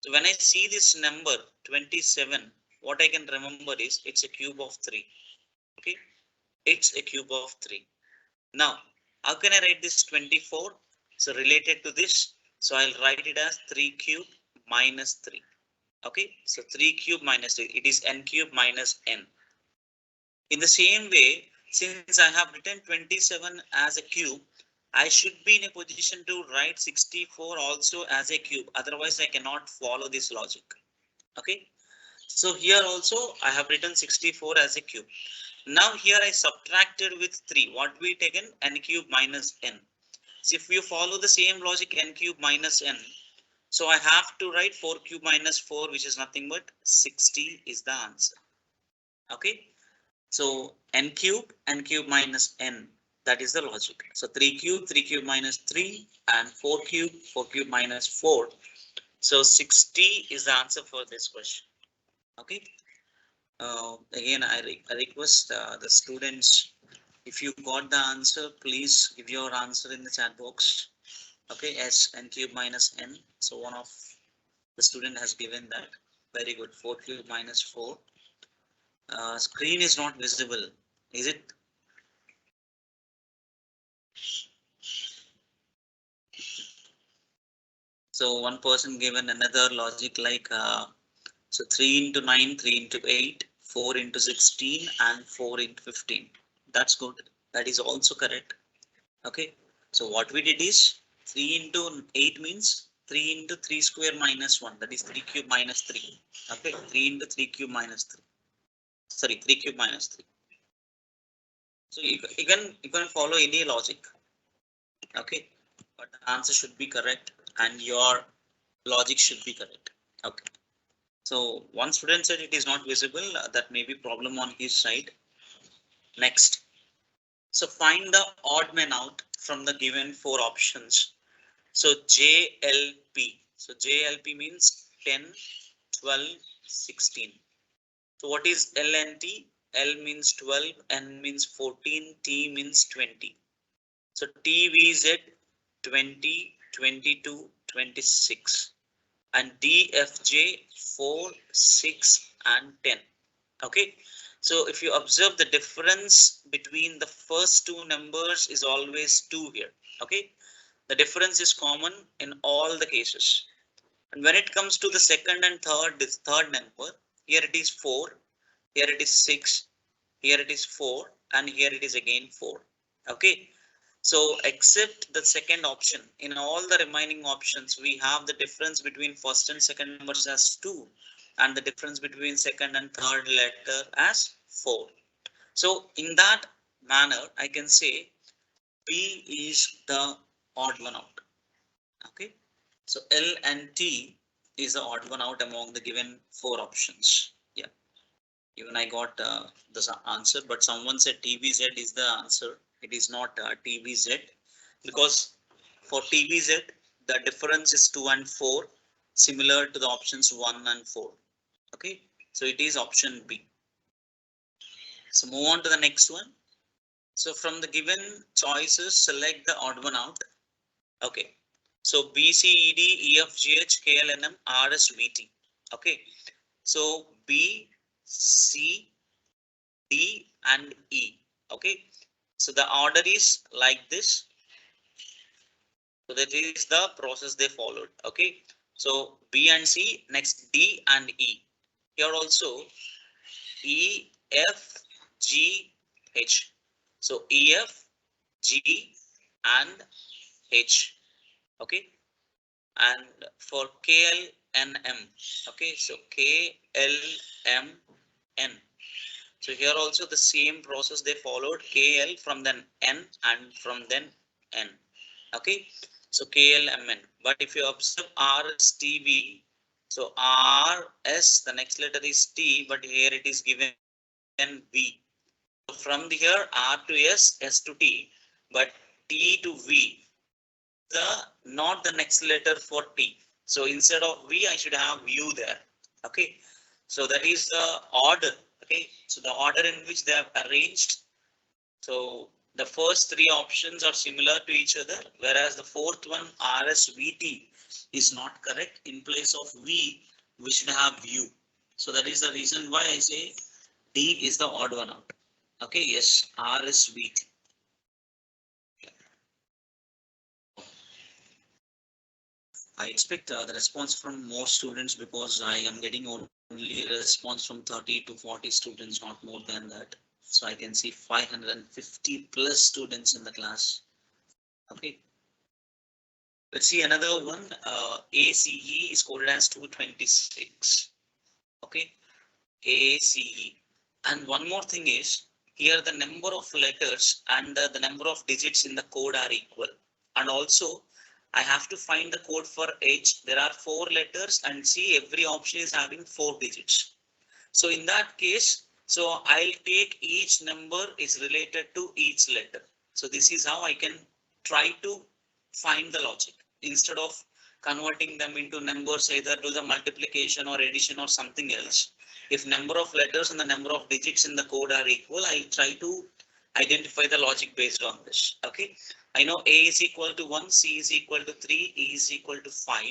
So when I see this number 27, what I can remember is it's a cube of 3. Okay, it's a cube of 3. Now, how can I write this 24? So related to this, so I'll write it as 3 cube minus 3. Okay, so 3 cube minus 3, it is n cube minus n. In the same way, since I have written 27 as a cube, I should be in a position to write 64 also as a cube. Otherwise, I cannot follow this logic. Okay, so here also I have written 64 as a cube. Now here I subtracted with 3. What we taken? N cube minus n. So if you follow the same logic, n cube minus n, so I have to write 4 cube minus 4, which is nothing but 60 is the answer. Okay, so n cube minus n, that is the logic. So 3 cube minus 3, and 4 cube minus 4. So 60 is the answer for this question. Okay, again I request the students, if you got the answer, please give your answer in the chat box. Okay, s n cube minus n. So one of the student has given that. Very good. 4 cube minus 4. Screen is not visible, is it? So one person given another logic like so 3 into 9, 3 into 8, 4 into 16, and 4 into 15. That's good. That is also correct. Okay, so what we did is 3 into 8 means 3 into 3 square minus 1, that is 3 cube minus 3. Okay, 3 into 3 cube minus 3. Sorry, 3 cube minus 3. So you can follow any logic. Okay, but the answer should be correct and your logic should be correct. Okay, so one student said it is not visible. That may be problem on his side. Next, so find the odd man out from the given 4 options. So JLP. So JLP means 10, 12, 16. So what is L and T? L means 12, N means 14, T means 20. So TVZ 20, 22, 26. And DFJ 4, 6, and 10. Okay. So if you observe, the difference between the first two numbers is always 2 here. Okay. The difference is common in all the cases. And when it comes to the second and third, this third number, here it is 4, here it is 6, here it is 4, and here it is again 4. Okay. So except the second option, in all the remaining options, we have the difference between first and second numbers as 2 and the difference between second and third letter as 4. So in that manner, I can say B is the odd one out. Okay. So L and T is the odd one out among the given 4 options. Yeah. Even I got the answer, but someone said TVZ is the answer. It is not TVZ, because for TVZ the difference is 2 and 4, similar to the options 1 and 4. Okay, so it is option B. So move on to the next one. So from the given choices, select the odd one out. Okay, so B, C, E, D, E, F, G, H, K, L, N, M, R, S, V, T. Okay, so B, C, D and E. Okay, so the order is like this. So that is the process they followed. Okay, so B and C, next D and E. Here also E, F, G, H. So E, F, G and H. Okay, and for K, L, N, M. Okay, so K, L, M, N. So here also the same process they followed, KL from then N and from then N. Okay, so KLMN. But if you observe RSTV, so RS, the next letter is T, but here it is given V. So from here R to S, S to T, but T to V, the not the next letter for T. So instead of V, I should have U there. Okay, so that is the order. Okay, so the order in which they have arranged. So the first 3 options are similar to each other, whereas the fourth one RSVT is not correct. In place of V, we should have U. So that is the reason why I say D is the odd one out. Okay, yes, RSVT. I expect the response from more students, because I am getting only a response from 30 to 40 students, not more than that. So I can see 550 plus students in the class. Okay. Let's see another one. ACE is coded as 226. Okay. ACE. And one more thing is, here the number of letters and the number of digits in the code are equal. And also I have to find the code for H. There are 4 letters, and see every option is having 4 digits. So in that case, so I'll take each number is related to each letter. So this is how I can try to find the logic, instead of converting them into numbers, either do the multiplication or addition or something else. If number of letters and the number of digits in the code are equal, I try to identify the logic based on this. Okay, I know A is equal to 1, C is equal to 3, E is equal to 5.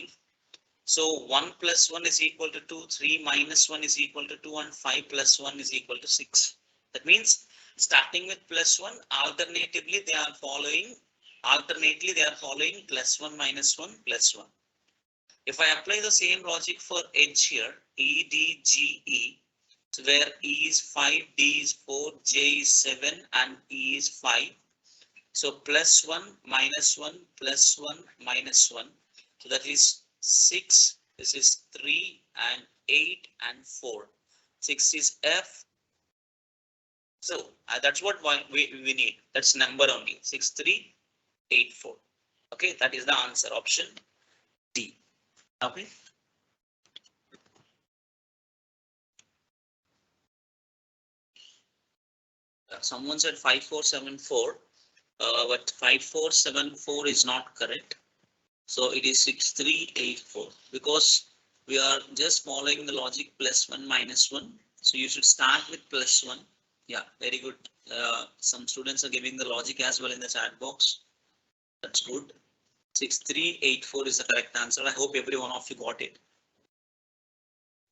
So 1 plus 1 is equal to 2, 3 minus 1 is equal to 2, and 5 plus 1 is equal to 6. That means starting with plus 1, alternately they are following plus 1 minus 1 plus 1. If I apply the same logic for edge here, E, D, G, E, so where E is 5, D is 4, J is 7, and E is 5. So plus 1 minus 1 plus 1 minus 1. So that is 6. This is 3 and 8 and 4. 6 is F. So that's what we need. That's number only. 6, 3, 8, 4. Okay, that is the answer. Option D. Okay. Someone said 5474, but 5474 is not correct. So it is 6384, because we are just following the logic plus 1 minus 1. So you should start with plus 1. Yeah, very good. Some students are giving the logic as well in the chat box. That's good. 6384 is the correct answer. I hope every one of you got it.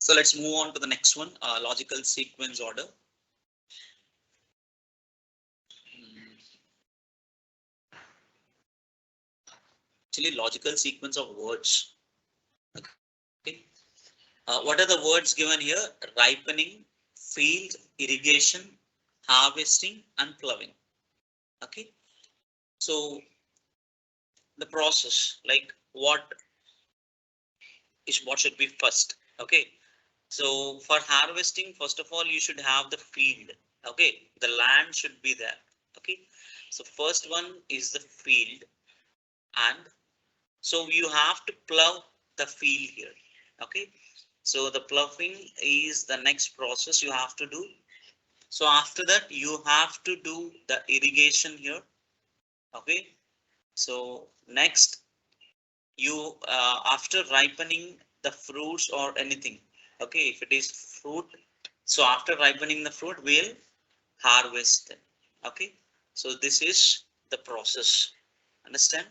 So let's move on to the next one, logical sequence order. Actually, logical sequence of words. Okay. What are the words given here? Ripening, field, irrigation, harvesting, and plowing. Okay. So the process, like what should be first? Okay. So for harvesting, first of all, you should have the field. Okay, the land should be there. Okay, so first one is the field, and so you have to plow the field here. Okay, so the ploughing is the next process you have to do. So after that, you have to do the irrigation here. Okay, so next you after ripening the fruits or anything. Okay, if it is fruit, so after ripening the fruit, we'll harvest them. Okay, so this is the process. Understand?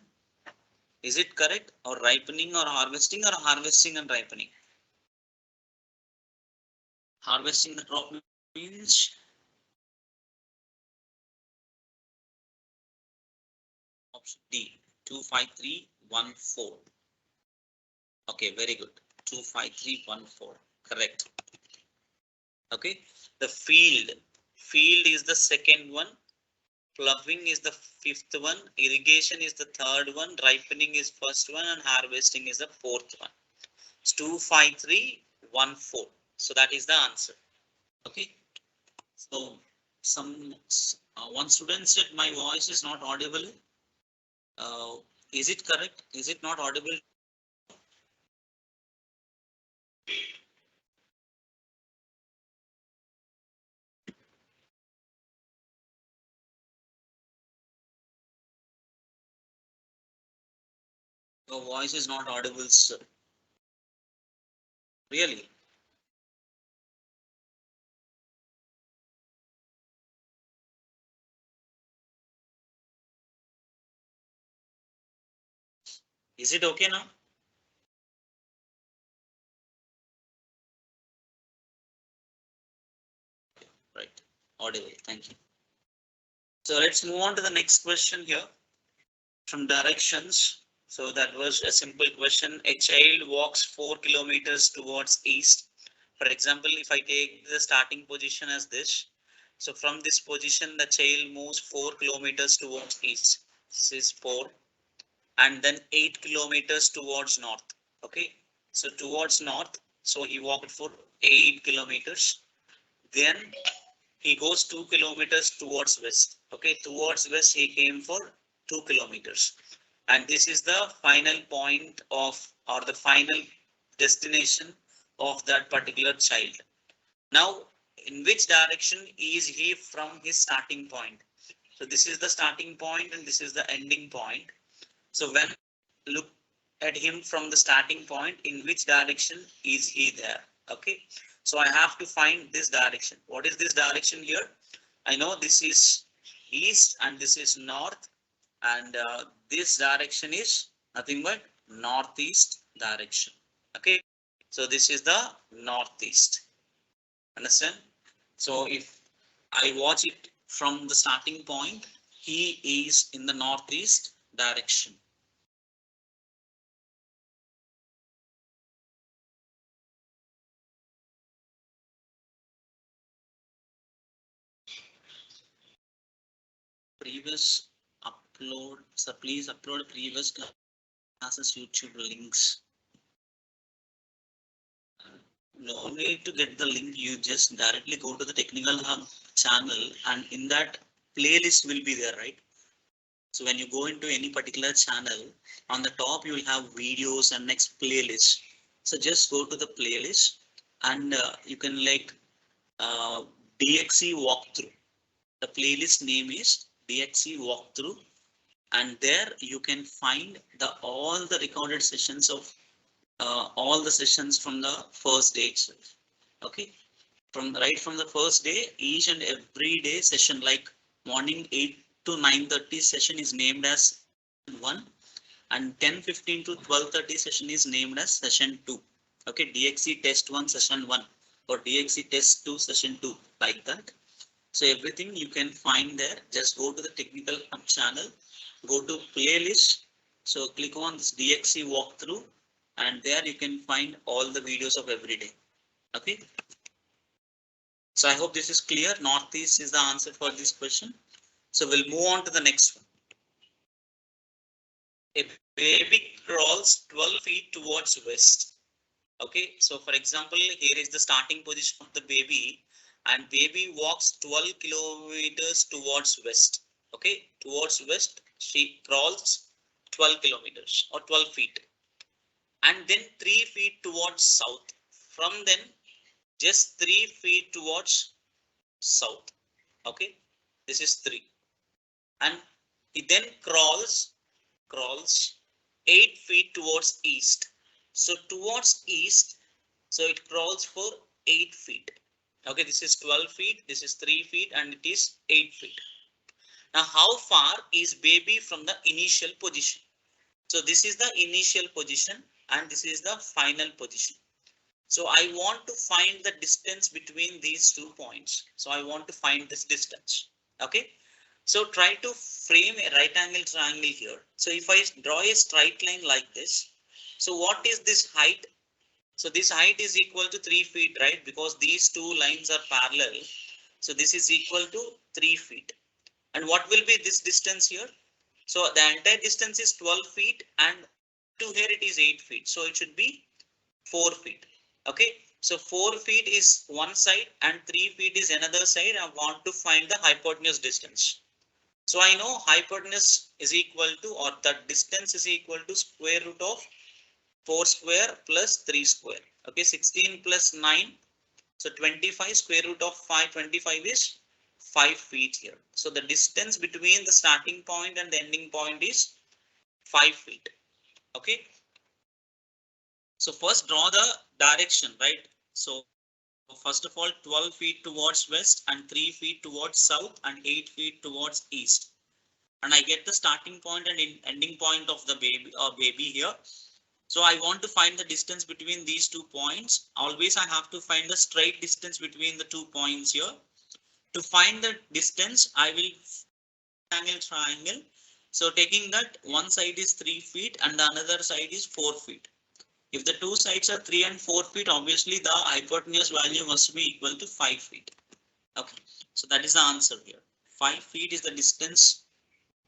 Is it correct? Or ripening or harvesting and ripening? Harvesting the crop means option D, 25314. Okay, very good. 25314. Correct. Okay, the field is the second one, ploughing is the fifth one, irrigation is the third one, ripening is first one, and harvesting is the fourth one. It's 25314. So that is the answer. Okay, so some one student said my voice is not audible. uh, is it correct? Is it not audible? Your voice is not audible, sir. Really? Is it okay now? Right, audible. Thank you. So let's move on to the next question here from directions. So that was a simple question. A child walks 4 kilometers towards east. For example, if I take the starting position as this, so from this position, the child moves 4 kilometers towards east. This is 4, and then 8 kilometers towards north. Okay, so towards north, so he walked for 8 kilometers. Then he goes 2 kilometers towards west. Okay, towards west he came for 2 kilometers, and this is the final point of, or the final destination of that particular child. Now, in which direction is he from his starting point? So this is the starting point and this is the ending point. So when look at him from the starting point, in which direction is he there? Okay, so I have to find this direction. What is this direction here? I know this is east and this is north, and this direction is nothing but northeast direction. Okay, so this is the northeast. Understand? So if I watch it from the starting point, he is in the northeast direction. Previous upload, so please upload previous classes YouTube links. No need to get the link, you just directly go to the Technical Hub channel, and in that playlist will be there, right? So when you go into any particular channel, on the top you will have videos and next playlist. So just go to the playlist, and you can like uh, DXE walkthrough. The playlist name is DXE walkthrough, and there you can find the all the recorded sessions of all the sessions from the first day itself. Okay, from right from the first day, each and every day session, like morning 8 to 9:30 session is named as 1, and 10:15 to 12:30 session is named as session 2. Okay, DXE test 1 session 1 or DXE test 2 session 2, like that. So everything you can find there. Just go to the Technical Hub channel, go to playlist. So click on this DXE walkthrough, and there you can find all the videos of every day. Okay. So I hope this is clear. Northeast is the answer for this question. So we'll move on to the next one. A baby crawls 12 feet towards west. Okay, so for example, here is the starting position of the baby, and baby walks 12 kilometers towards west. Okay, towards west, she crawls 12 kilometers or 12 feet, and then 3 feet towards south. From then, just 3 feet towards south. Okay, this is 3, and it then crawls 8 feet towards east. So towards east, so it crawls for 8 feet. Okay, this is 12 feet, this is 3 feet, and it is 8 feet. Now, how far is baby from the initial position? So this is the initial position and this is the final position. So I want to find the distance between these 2 points. So I want to find this distance. Okay. So try to frame a right angle triangle here. So if I draw a straight line like this, so what is this height? So this height is equal to 3 feet, right? Because these 2 lines are parallel. So this is equal to 3 feet. And what will be this distance here? So the entire distance is 12 feet and to here it is 8 feet. So it should be 4 feet. Okay. So 4 feet is one side and 3 feet is another side. I want to find the hypotenuse distance. So I know hypotenuse is equal to, or the distance is equal to square root of 4 square plus 3 square. Okay, 16 plus 9. So 25 square root of 525 is 5 feet here. So the distance between the starting point and the ending point is 5 feet. Okay. So first draw the direction, right? So first of all, 12 feet towards west and 3 feet towards south and 8 feet towards east. And I get the starting point and ending point of the baby here. So I want to find the distance between these 2 points. Always I have to find the straight distance between the 2 points here. To find the distance, I will angle triangle. So taking that one side is 3 feet and the another side is 4 feet. If the 2 sides are 3 and 4 feet, obviously the hypotenuse value must be equal to 5 feet. Okay, so that is the answer here. 5 feet is the distance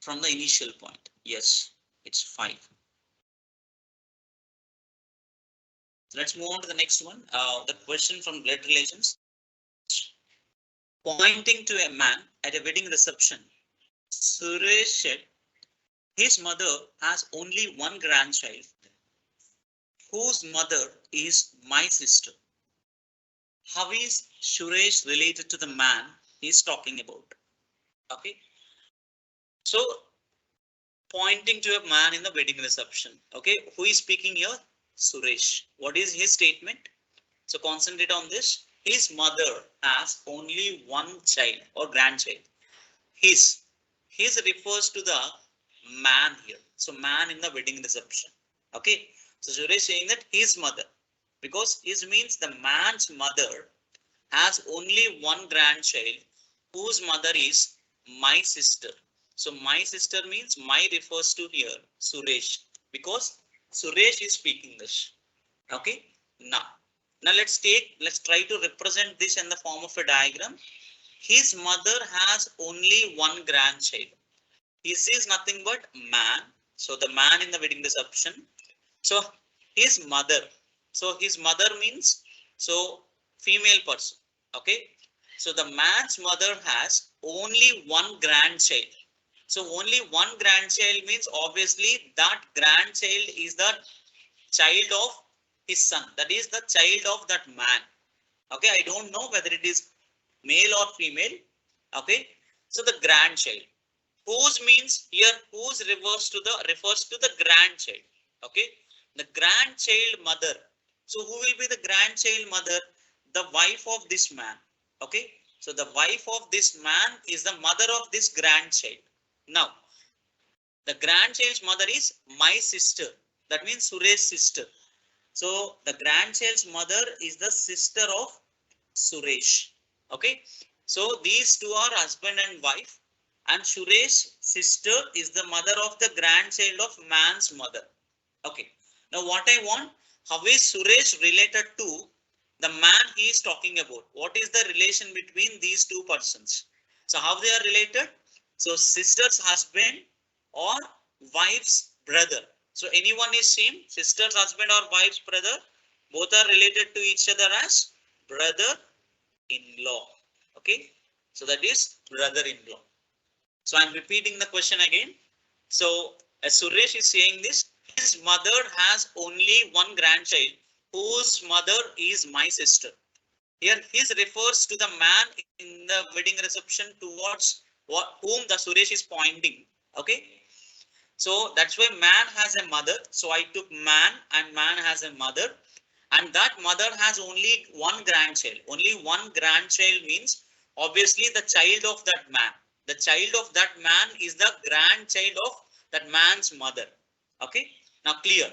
from the initial point. Yes, it's 5. Let's move on to the next one. The question from blood relations. Pointing to a man at a wedding reception, Suresh said his mother has only one grandchild, whose mother is my sister. How is Suresh related to the man he's talking about? Okay. So pointing to a man in the wedding reception. Okay. Who is speaking here? Suresh. What is his statement? So concentrate on this. His mother has only one child or grandchild. His. His refers to the man here. So man in the wedding reception. Okay. So Suresh saying that his mother, because his means the man's mother has only one grandchild whose mother is my sister. So my sister means my refers to here Suresh, because Suresh is speaking this. Okay. Now let's try to represent this in the form of a diagram. His mother has only one grandchild. His is nothing but man. So the man in the wedding reception. So his mother. So his mother means so female person. Okay. So the man's mother has only one grandchild. So only one grandchild means obviously that grandchild is the child of his son. That is the child of that man. Okay. I don't know whether it is male or female. Okay. So the grandchild. Whose means here whose refers to the grandchild. Okay. The grandchild mother. So who will be the grandchild mother? The wife of this man. Okay. So the wife of this man is the mother of this grandchild. Now, the grandchild's mother is my sister. That means Suresh's sister. So the grandchild's mother is the sister of Suresh. Okay. So these two are husband and wife. And Suresh's sister is the mother of the grandchild of man's mother. Okay. Now what I want, how is Suresh related to the man he is talking about? What is the relation between these two persons? So how they are related? So sister's husband or wife's brother. So anyone is same, sister's husband or wife's brother, both are related to each other as brother-in-law. Okay, so that is brother-in-law. So I'm repeating the question again. So as Suresh is saying this, his mother has only one grandchild whose mother is my sister. Here his refers to the man in the wedding reception towards whom the Suresh is pointing. Okay. So that's why man has a mother. So I took man and man has a mother. And that mother has only one grandchild. Only one grandchild means obviously the child of that man. The child of that man is the grandchild of that man's mother. Okay. Now clear.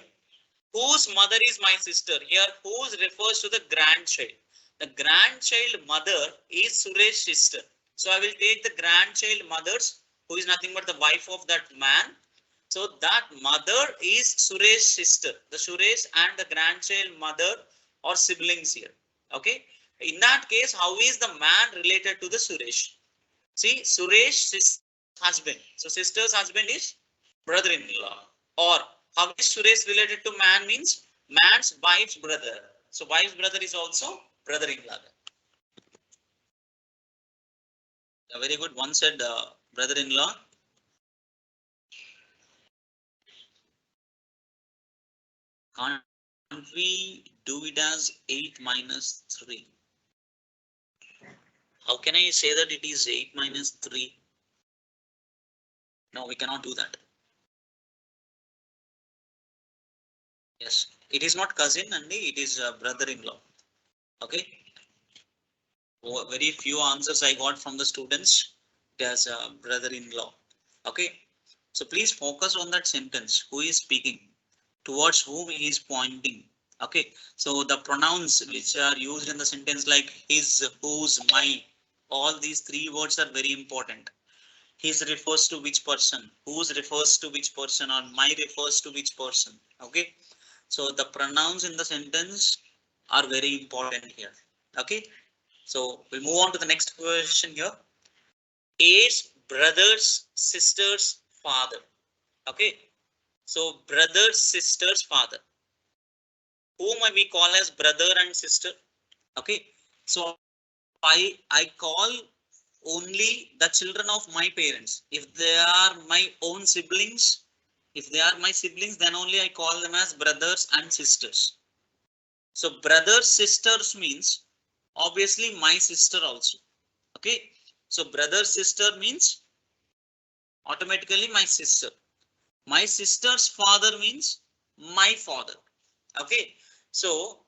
Whose mother is my sister? Here whose refers to the grandchild. The grandchild mother is Suresh's sister. So I will take the grandchild mothers, who is nothing but the wife of that man. So that mother is Suresh's sister. The Suresh and the grandchild mother or siblings here. Okay. In that case, how is the man related to the Suresh? See, Suresh sister's husband. So sister's husband is brother-in-law. Or how is Suresh related to man means man's wife's brother. So wife's brother is also brother-in-law. Very good. One said brother-in-law. Can't we do it as 8 minus 3? How can I say that it is 8 minus 3? No, we cannot do that. Yes, it is not cousin and it is brother-in-law. Okay. Very few answers I got from the students as a brother-in-law. Okay. So please focus on that sentence. Who is speaking? Towards whom he is pointing. Okay. So the pronouns which are used in the sentence like his, whose, my, all these three words are very important. His refers to which person, whose refers to which person, or my refers to which person. Okay. So the pronouns in the sentence are very important here. Okay. So we'll move on to the next question here. A's brother's sister's father. Okay. So brother's sister's father. Whom we call as brother and sister. Okay. So I call only the children of my parents. If they are my own siblings, if they are my siblings, then only I call them as brothers and sisters. So brothers, sisters means obviously my sister also. Okay. So brother, sister means automatically my sister. My sister's father means my father. Okay. So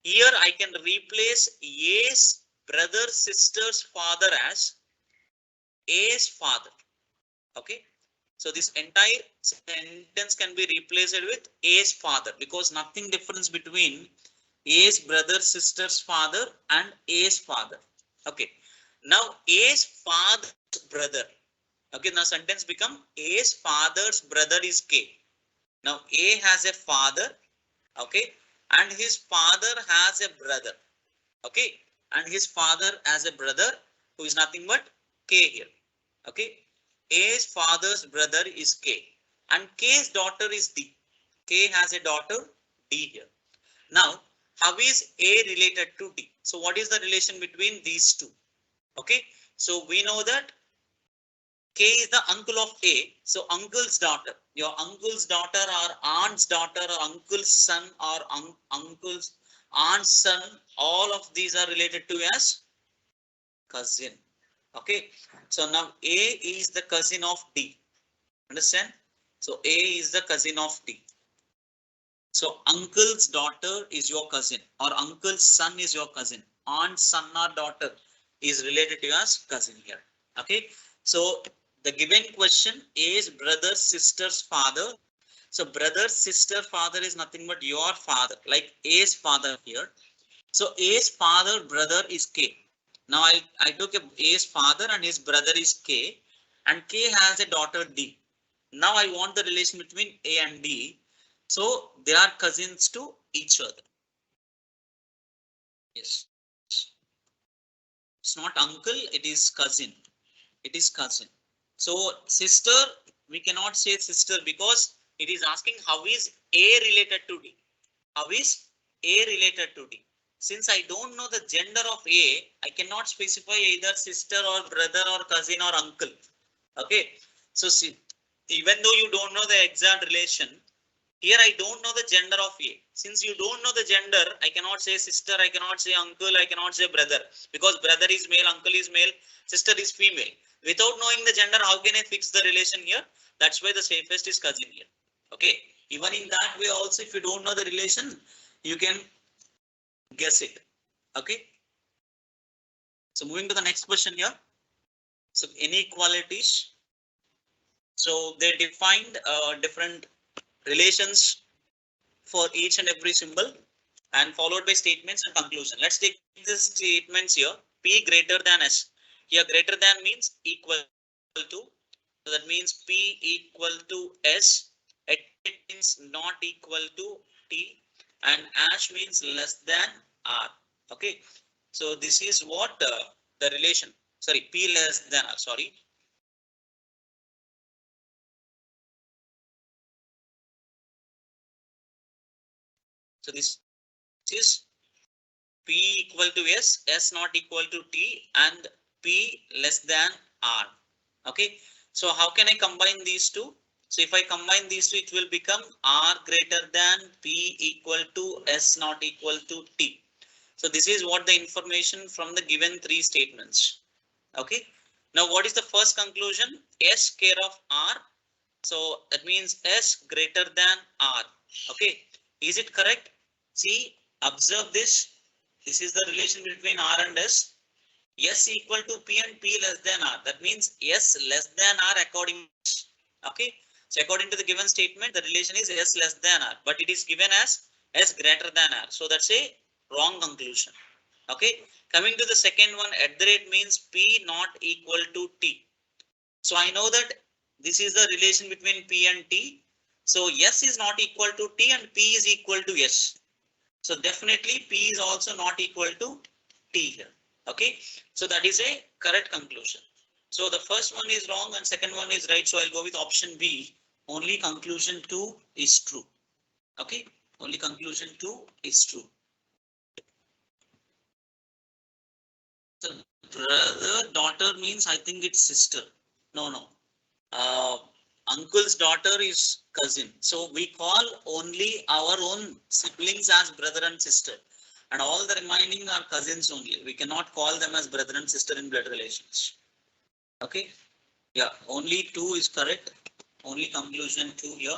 here I can replace A's brother, sister's father as A's father. Okay. So this entire sentence can be replaced with A's father because nothing difference between A's brother, sister's father and A's father. Okay. Now A's father's brother. Okay. Now sentence become A's father's brother is K. Now A has a father. Okay. And his father has a brother. Okay. And his father has a brother who is nothing but K here. Okay. A's father's brother is K. And K's daughter is D. K has a daughter D here. Now, how is A related to D? So what is the relation between these two? Okay. So we know that K is the uncle of A. So uncle's daughter, your uncle's daughter or aunt's daughter or uncle's son or uncle's aunt's son, all of these are related to as cousin. Okay. So now A is the cousin of D. Understand? So A is the cousin of D. So uncle's daughter is your cousin or uncle's son is your cousin. Aunt's son or daughter is related to as cousin here. Okay. So the given question is brother, sister's father. So brother, sister, father is nothing but your father, like A's father here. So A's father, brother is K. Now I took A's father and his brother is K, and K has a daughter D. Now I want the relation between A and D. So they are cousins to each other. Yes. It's not uncle, it is cousin. It is cousin. So sister, we cannot say sister because It is asking how is A related to D? How is A related to D? Since I don't know the gender of A, I cannot specify either sister or brother or cousin or uncle. Okay. So see, even though you don't know the exact relation, here I don't know the gender of A. Since you don't know the gender, I cannot say sister, I cannot say uncle, I cannot say brother. Because brother is male, uncle is male, sister is female. Without knowing the gender, how can I fix the relation here? That's why the safest is cousin here. Okay. Even in that way also, if you don't know the relation, you can guess it. Okay. So moving to the next question here. So inequalities. So they defined different relations for each and every symbol and followed by statements and conclusion. Let's take the statements here. P greater than S. Here greater than means equal to. So that means P equal to S. It means not equal to T. And ash means less than R. Okay. So this is what the relation. Sorry, P less than R. Sorry. So this is P equal to S, S not equal to T, and P less than R. Okay. So how can I combine these two? So if I combine these two, it will become R greater than P equal to S not equal to T. So this is what the information from the given three statements. Okay. Now what is the first conclusion? S care of R. So that means S greater than R. Okay. Is it correct? See, observe this. This is the relation between R and S. S equal to P and P less than R. That means S less than R according to this. Okay. So according to the given statement, the relation is S less than R, but it is given as S greater than R. So that's a wrong conclusion. Okay. Coming to the second one, at the rate means P not equal to T. So I know that this is the relation between P and T. So S is not equal to T and P is equal to S. So definitely P is also not equal to T here. Okay. So that is a correct conclusion. So the first one is wrong and second one is right. So I'll go with option B. Only conclusion 2 is true. Okay. Only conclusion 2 is true. So brother, daughter means I think it's sister. No. Uh, Uncle's daughter is cousin. So we call only our own siblings as brother and sister. And all the remaining are cousins only. We cannot call them as brother and sister in blood relations. Okay. Yeah, only 2 is correct. Only conclusion 2 here.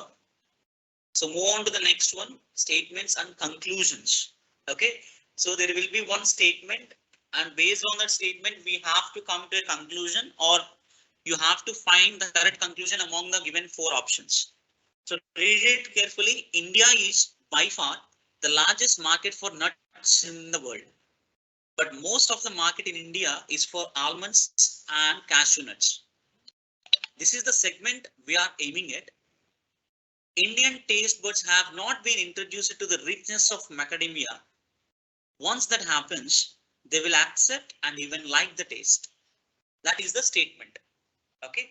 So move on to the next one, statements and conclusions. Okay. So there will be one statement and based on that statement, we have to come to a conclusion or you have to find the correct conclusion among the given 4 options. So read it carefully. India is by far the largest market for nuts in the world. But most of the market in India is for almonds and cashew nuts. This is the segment we are aiming at. Indian taste buds have not been introduced to the richness of macadamia. Once that happens, they will accept and even like the taste. That is the statement. Okay.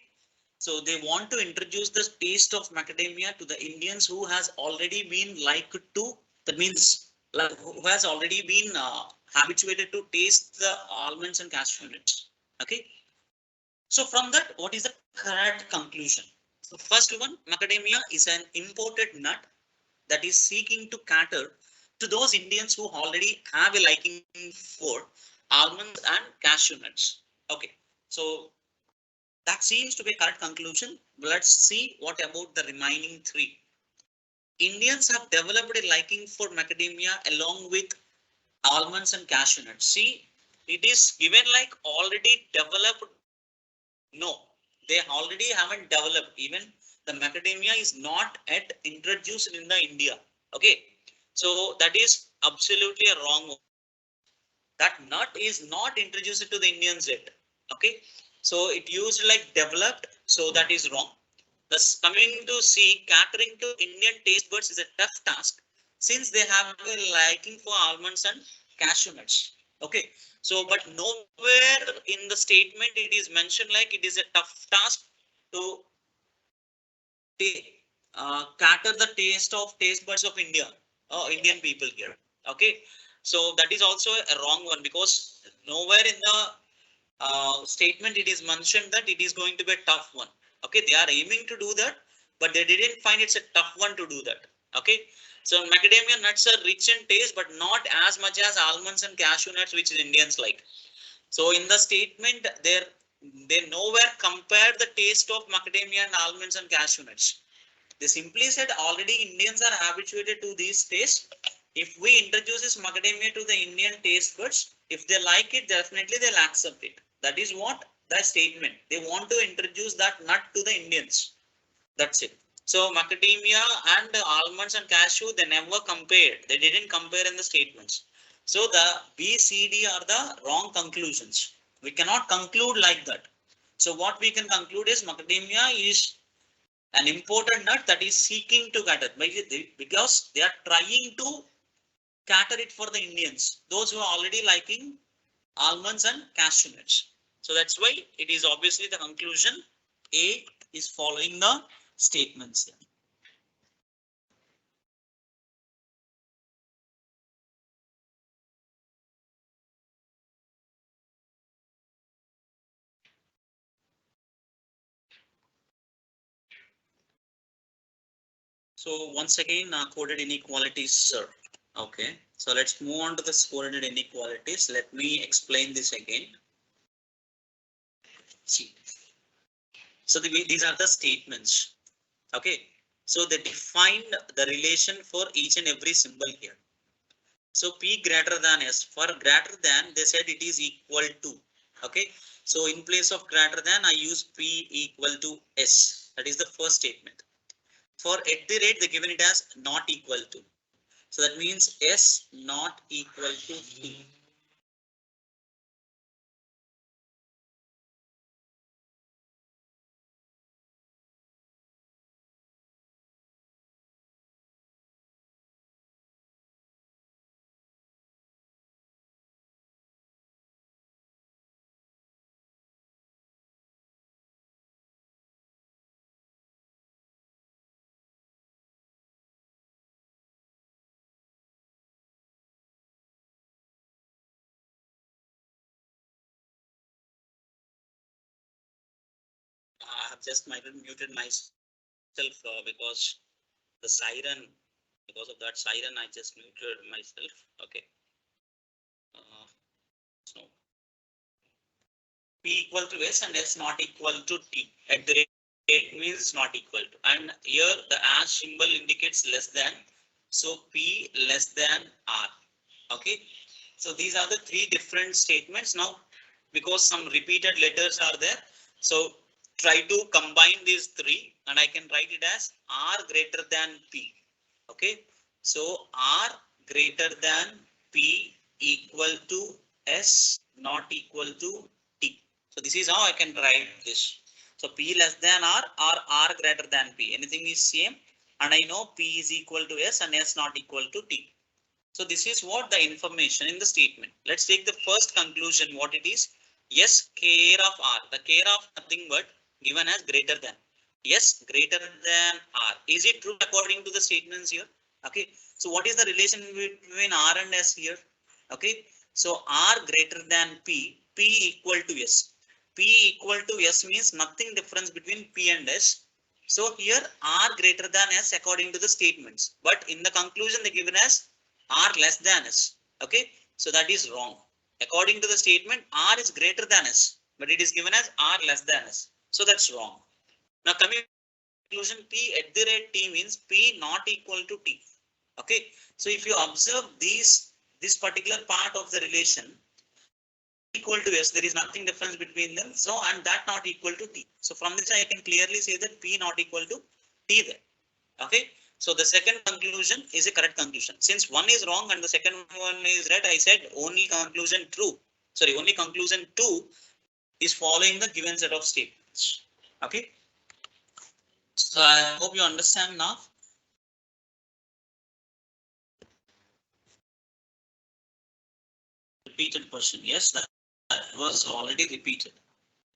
So they want to introduce the taste of macadamia to the Indians who has already been liked to, that means like who has already been habituated to taste the almonds and cashew nuts. Okay. So from that, what is the correct conclusion? So first one, macadamia is an imported nut that is seeking to cater to those Indians who already have a liking for almonds and cashew nuts. Okay. So that seems to be a correct conclusion. Let's see what about the remaining 3. Indians have developed a liking for macadamia along with almonds and cashew nuts. See, it is given like already developed. No, they already haven't developed. Even the macadamia is not yet introduced in the India. Okay, so that is absolutely a wrong one. That nut is not introduced to the Indians yet. Okay, so it used like developed, so that is wrong. Thus coming to C, catering to Indian taste buds is a tough task since they have a liking for almonds and cashew nuts. Okay, so but nowhere in the statement it is mentioned like it is a tough task to take. cater the taste buds of Indian people here. Okay, so that is also a wrong one, because nowhere in the statement it is mentioned that it is going to be a tough one. Okay, they are aiming to do that, but they didn't find it's a tough one to do that. Okay, so macadamia nuts are rich in taste, but not as much as almonds and cashew nuts, which Indians like. So in the statement, they nowhere compare the taste of macadamia and almonds and cashew nuts. They simply said already Indians are habituated to these tastes. If we introduce this macadamia to the Indian taste buds, if they like it, definitely they'll accept it. That is what the statement. They want to introduce that nut to the Indians. That's it. So macadamia and almonds and cashew, they never compared. They didn't compare in the statements. So the B, C, D are the wrong conclusions. We cannot conclude like that. So what we can conclude is macadamia is an important nut that is seeking to cater, because they are trying to cater it for the Indians, those who are already liking almonds and cashew nuts. So that's why it is obviously the conclusion A is following the statements here. So once again, coded inequalities, sir. Okay, so let's move on to the coded inequalities. Let me explain this again. See, so these are the statements. Okay, so they defined the relation for each and every symbol here. So P greater than S, for greater than they said it is equal to. Okay, so in place of greater than I use P equal to S. That is the first statement. For at the rate they given it as not equal to. So that means S not equal to T. I have just muted myself because the siren, because of that siren, I just muted myself. Okay. So P equal to S and S not equal to T. At the rate means not equal to. And here the as symbol indicates less than. So P less than R. Okay. So these are the three different statements. Now, because some repeated letters are there, so try to combine these three and I can write it as R greater than P. Okay. So R greater than P equal to S not equal to T. So this is how I can write this. So P less than R or R greater than P. Anything is same, and I know P is equal to S and S not equal to T. So this is what the information in the statement. Let's take the first conclusion, what it is. Yes, care of R. The care of nothing but given as greater than. Yes, greater than R. Is it true according to the statements here? Okay. So what is the relation between R and S here? Okay. So R greater than P, P equal to S. P equal to S means nothing difference between P and S. So here R greater than S according to the statements. But in the conclusion they given as R less than S. Okay. So that is wrong. According to the statement, R is greater than S, but it is given as R less than S. So that's wrong. Now coming to conclusion, P at the rate T means P not equal to T. Okay. So if you observe this particular part of the relation, equal to S, there is nothing difference between them. So and that not equal to T. So from this I can clearly say that P not equal to T there. Okay. So the second conclusion is a correct conclusion. Since one is wrong and the second one is right, I said only conclusion true. Sorry, only conclusion 2 is following the given set of statements. Okay. So I hope you understand now. Repeated question. Yes, that was already repeated.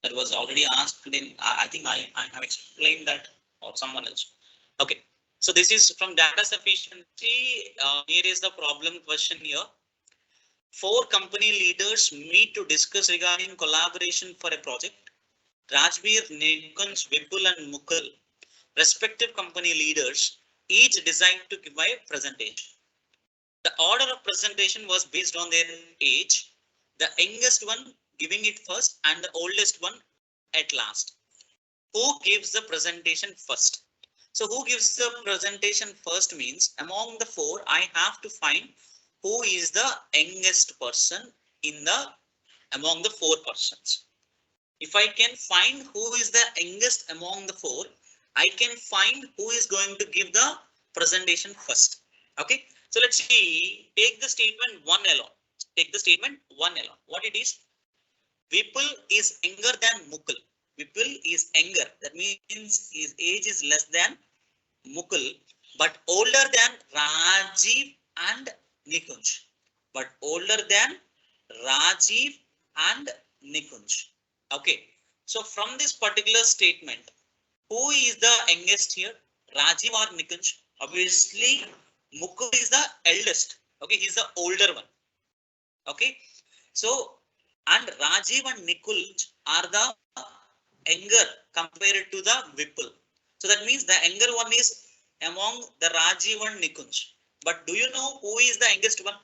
That was already asked in, I think I have explained that or someone else. Okay. So this is from data sufficiency. Here is the problem question here. 4 company leaders meet to discuss regarding collaboration for a project. Rajbir, Nikunj, Vipul and Mukul, respective company leaders, each decide to give a presentation. The order of presentation was based on their age, the youngest one giving it first and the oldest one at last. Who gives the presentation first? So who gives the presentation first means among the 4, I have to find who is the youngest person in the among the 4 persons. If I can find who is the youngest among the 4, I can find who is going to give the presentation first. Okay. So let's see, take the statement 1 alone. Take the statement 1 alone. What it is? Vipul is younger than Mukul. Vipul is younger. That means his age is less than Mukul, but older than Rajiv and Nikunj. But older than Rajiv and Nikunj. Okay. So from this particular statement, who is the youngest here? Rajiv or Nikunj? Obviously, Mukul is the eldest. Okay, he's the older one. Okay. So, and Rajiv and Nikunj are the younger compared to the Vipul. So that means the younger one is among the Rajiv and Nikunj. But do you know who is the youngest one?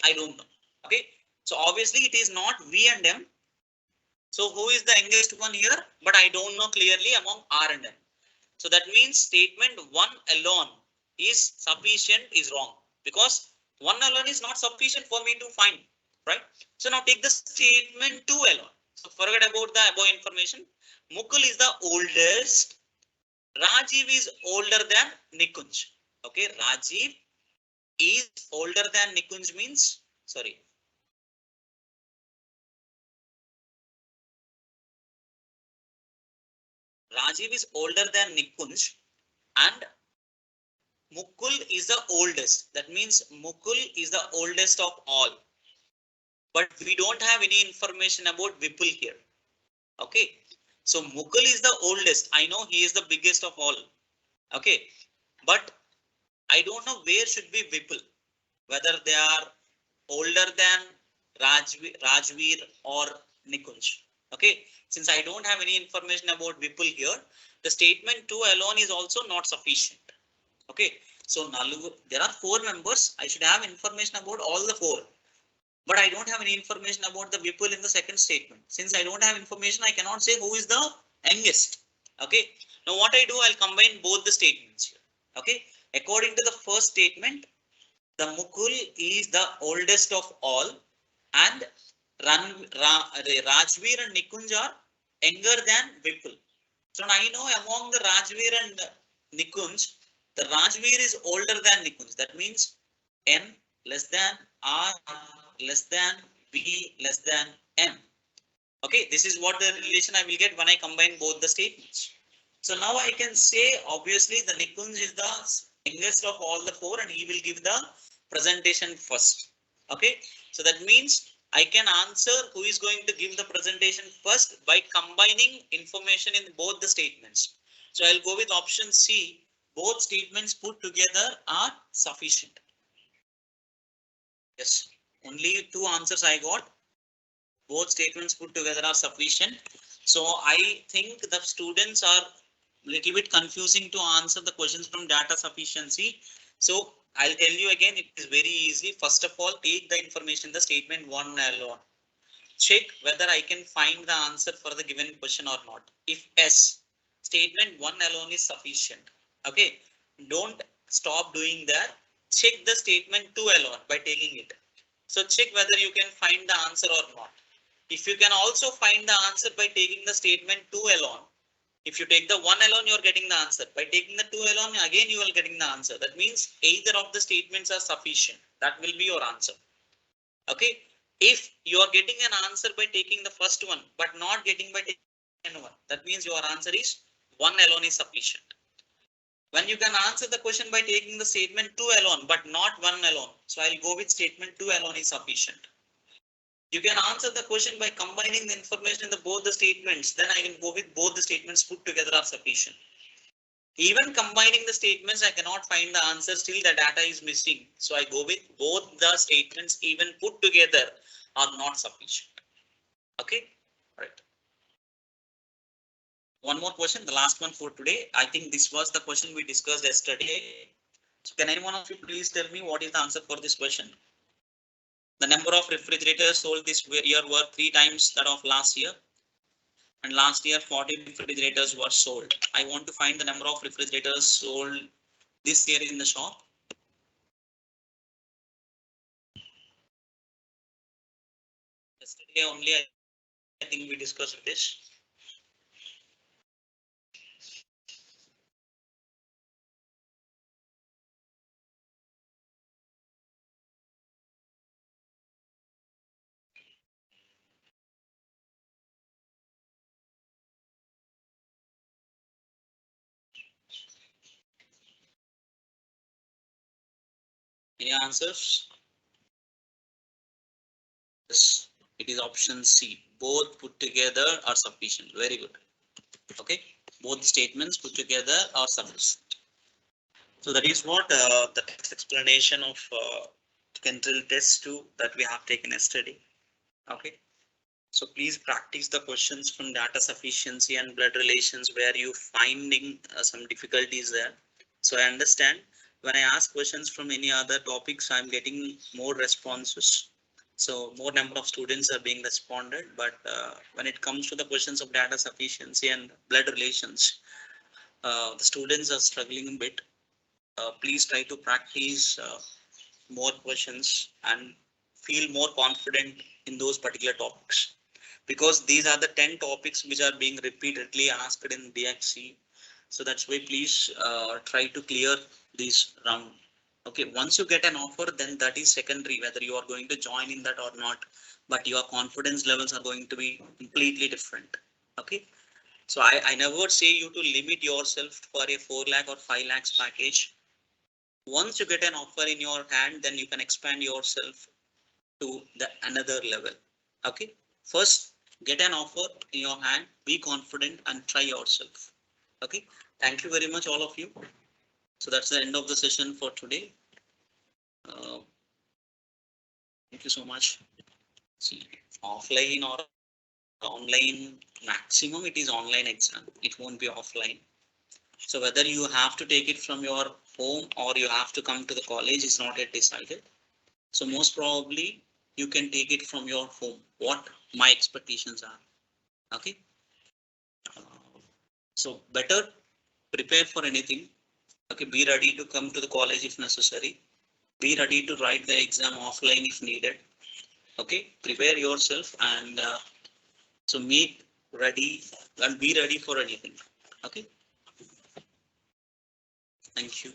I don't know. Okay. So obviously it is not V and M. So who is the youngest one here? But I don't know clearly among R and M. So that means statement 1 alone is sufficient is wrong, because 1 alone is not sufficient for me to find, right? So now take the statement 2 alone. So forget about the above information. Mukul is the oldest. Rajiv is older than Nikunj. Okay, Rajiv is older than Nikunj means, sorry. Rajiv is older than Nikunj and Mukul is the oldest. That means Mukul is the oldest of all. But we don't have any information about Vipul here. Okay. So Mukul is the oldest. I know he is the biggest of all. Okay. But I don't know where should be Vipul. Whether they are older than Rajveer or Nikunj. Okay. Since I don't have any information about Vipul here, the statement 2 alone is also not sufficient. Okay. So there are 4 members. I should have information about all the 4. But I don't have any information about the Vipul in the second statement. Since I don't have information, I cannot say who is the youngest. Okay. Now what I do, I'll combine both the statements here. Okay. According to the first statement, the Mukul is the oldest of all and Rajveer and Nikunj are younger than Vipul. So I know among the Rajveer and Nikunj, the Rajveer is older than Nikunj. That means N less than R less than B less than M. Okay, this is what the relation I will get when I combine both the statements. So now I can say obviously the Nikunj is the youngest of all the 4 and he will give the presentation first. Okay, so that means I can answer who is going to give the presentation first by combining information in both the statements. So I'll go with option C. Both statements put together are sufficient. Yes, only 2 answers I got. Both statements put together are sufficient. So I think the students are little bit confusing to answer the questions from data sufficiency. So I'll tell you again, it is very easy. First of all, take the information, the statement 1 alone. Check whether I can find the answer for the given question or not. If yes, statement 1 alone is sufficient. Okay, don't stop doing that. Check the statement 2 alone by taking it. So check whether you can find the answer or not. If you can also find the answer by taking the statement 2 alone, if you take the 1 alone, you are getting the answer. By taking the 2 alone, again you are getting the answer. That means either of the statements are sufficient. That will be your answer. Okay. If you are getting an answer by taking the first one, but not getting by taking the second one, that means your answer is 1 alone is sufficient. When you can answer the question by taking the statement 2 alone, but not 1 alone. So I'll go with statement 2 alone is sufficient. You can answer the question by combining the information in both the statements. Then I can go with both the statements put together are sufficient. Even combining the statements, I cannot find the answer. Still, the data is missing. So I go with both the statements, even put together, are not sufficient. Okay, right. One more question, the last one for today. I think this was the question we discussed yesterday. So can anyone of you please tell me what is the answer for this question? The number of refrigerators sold this year were 3 times that of last year. And last year 40 refrigerators were sold. I want to find the number of refrigerators sold this year in the shop. Yesterday only I think we discussed this. Any answers? Yes, it is option C. Both put together are sufficient. Very good. Okay, both statements put together are sufficient. So that is what the text explanation of Kyndryl test 2 that we have taken yesterday. Okay, so please practice the questions from data sufficiency and blood relations where you finding some difficulties there. So I understand when I ask questions from any other topics, I'm getting more responses. So more number of students are being responded, but when it comes to the questions of data sufficiency and blood relations, the students are struggling a bit. Please try to practice more questions and feel more confident in those particular topics, because these are the 10 topics which are being repeatedly asked in DXC. So that's why please try to clear this round. Okay, once you get an offer, then that is secondary, whether you are going to join in that or not, but your confidence levels are going to be completely different. Okay, so I never say you to limit yourself for a 4 lakh or 5 lakhs package. Once you get an offer in your hand, then you can expand yourself to the another level. Okay, first get an offer in your hand, be confident and try yourself. Okay, thank you very much all of you. So that's the end of the session for today. Thank you so much. See, offline or online, maximum it is online exam, it won't be offline. So whether you have to take it from your home or you have to come to the college is not yet decided. So most probably you can take it from your home, what my expectations are. Okay, so better prepare for anything. Okay, be ready to come to the college if necessary, be ready to write the exam offline if needed. Okay, prepare yourself and so make ready and be ready for anything. Okay, thank you.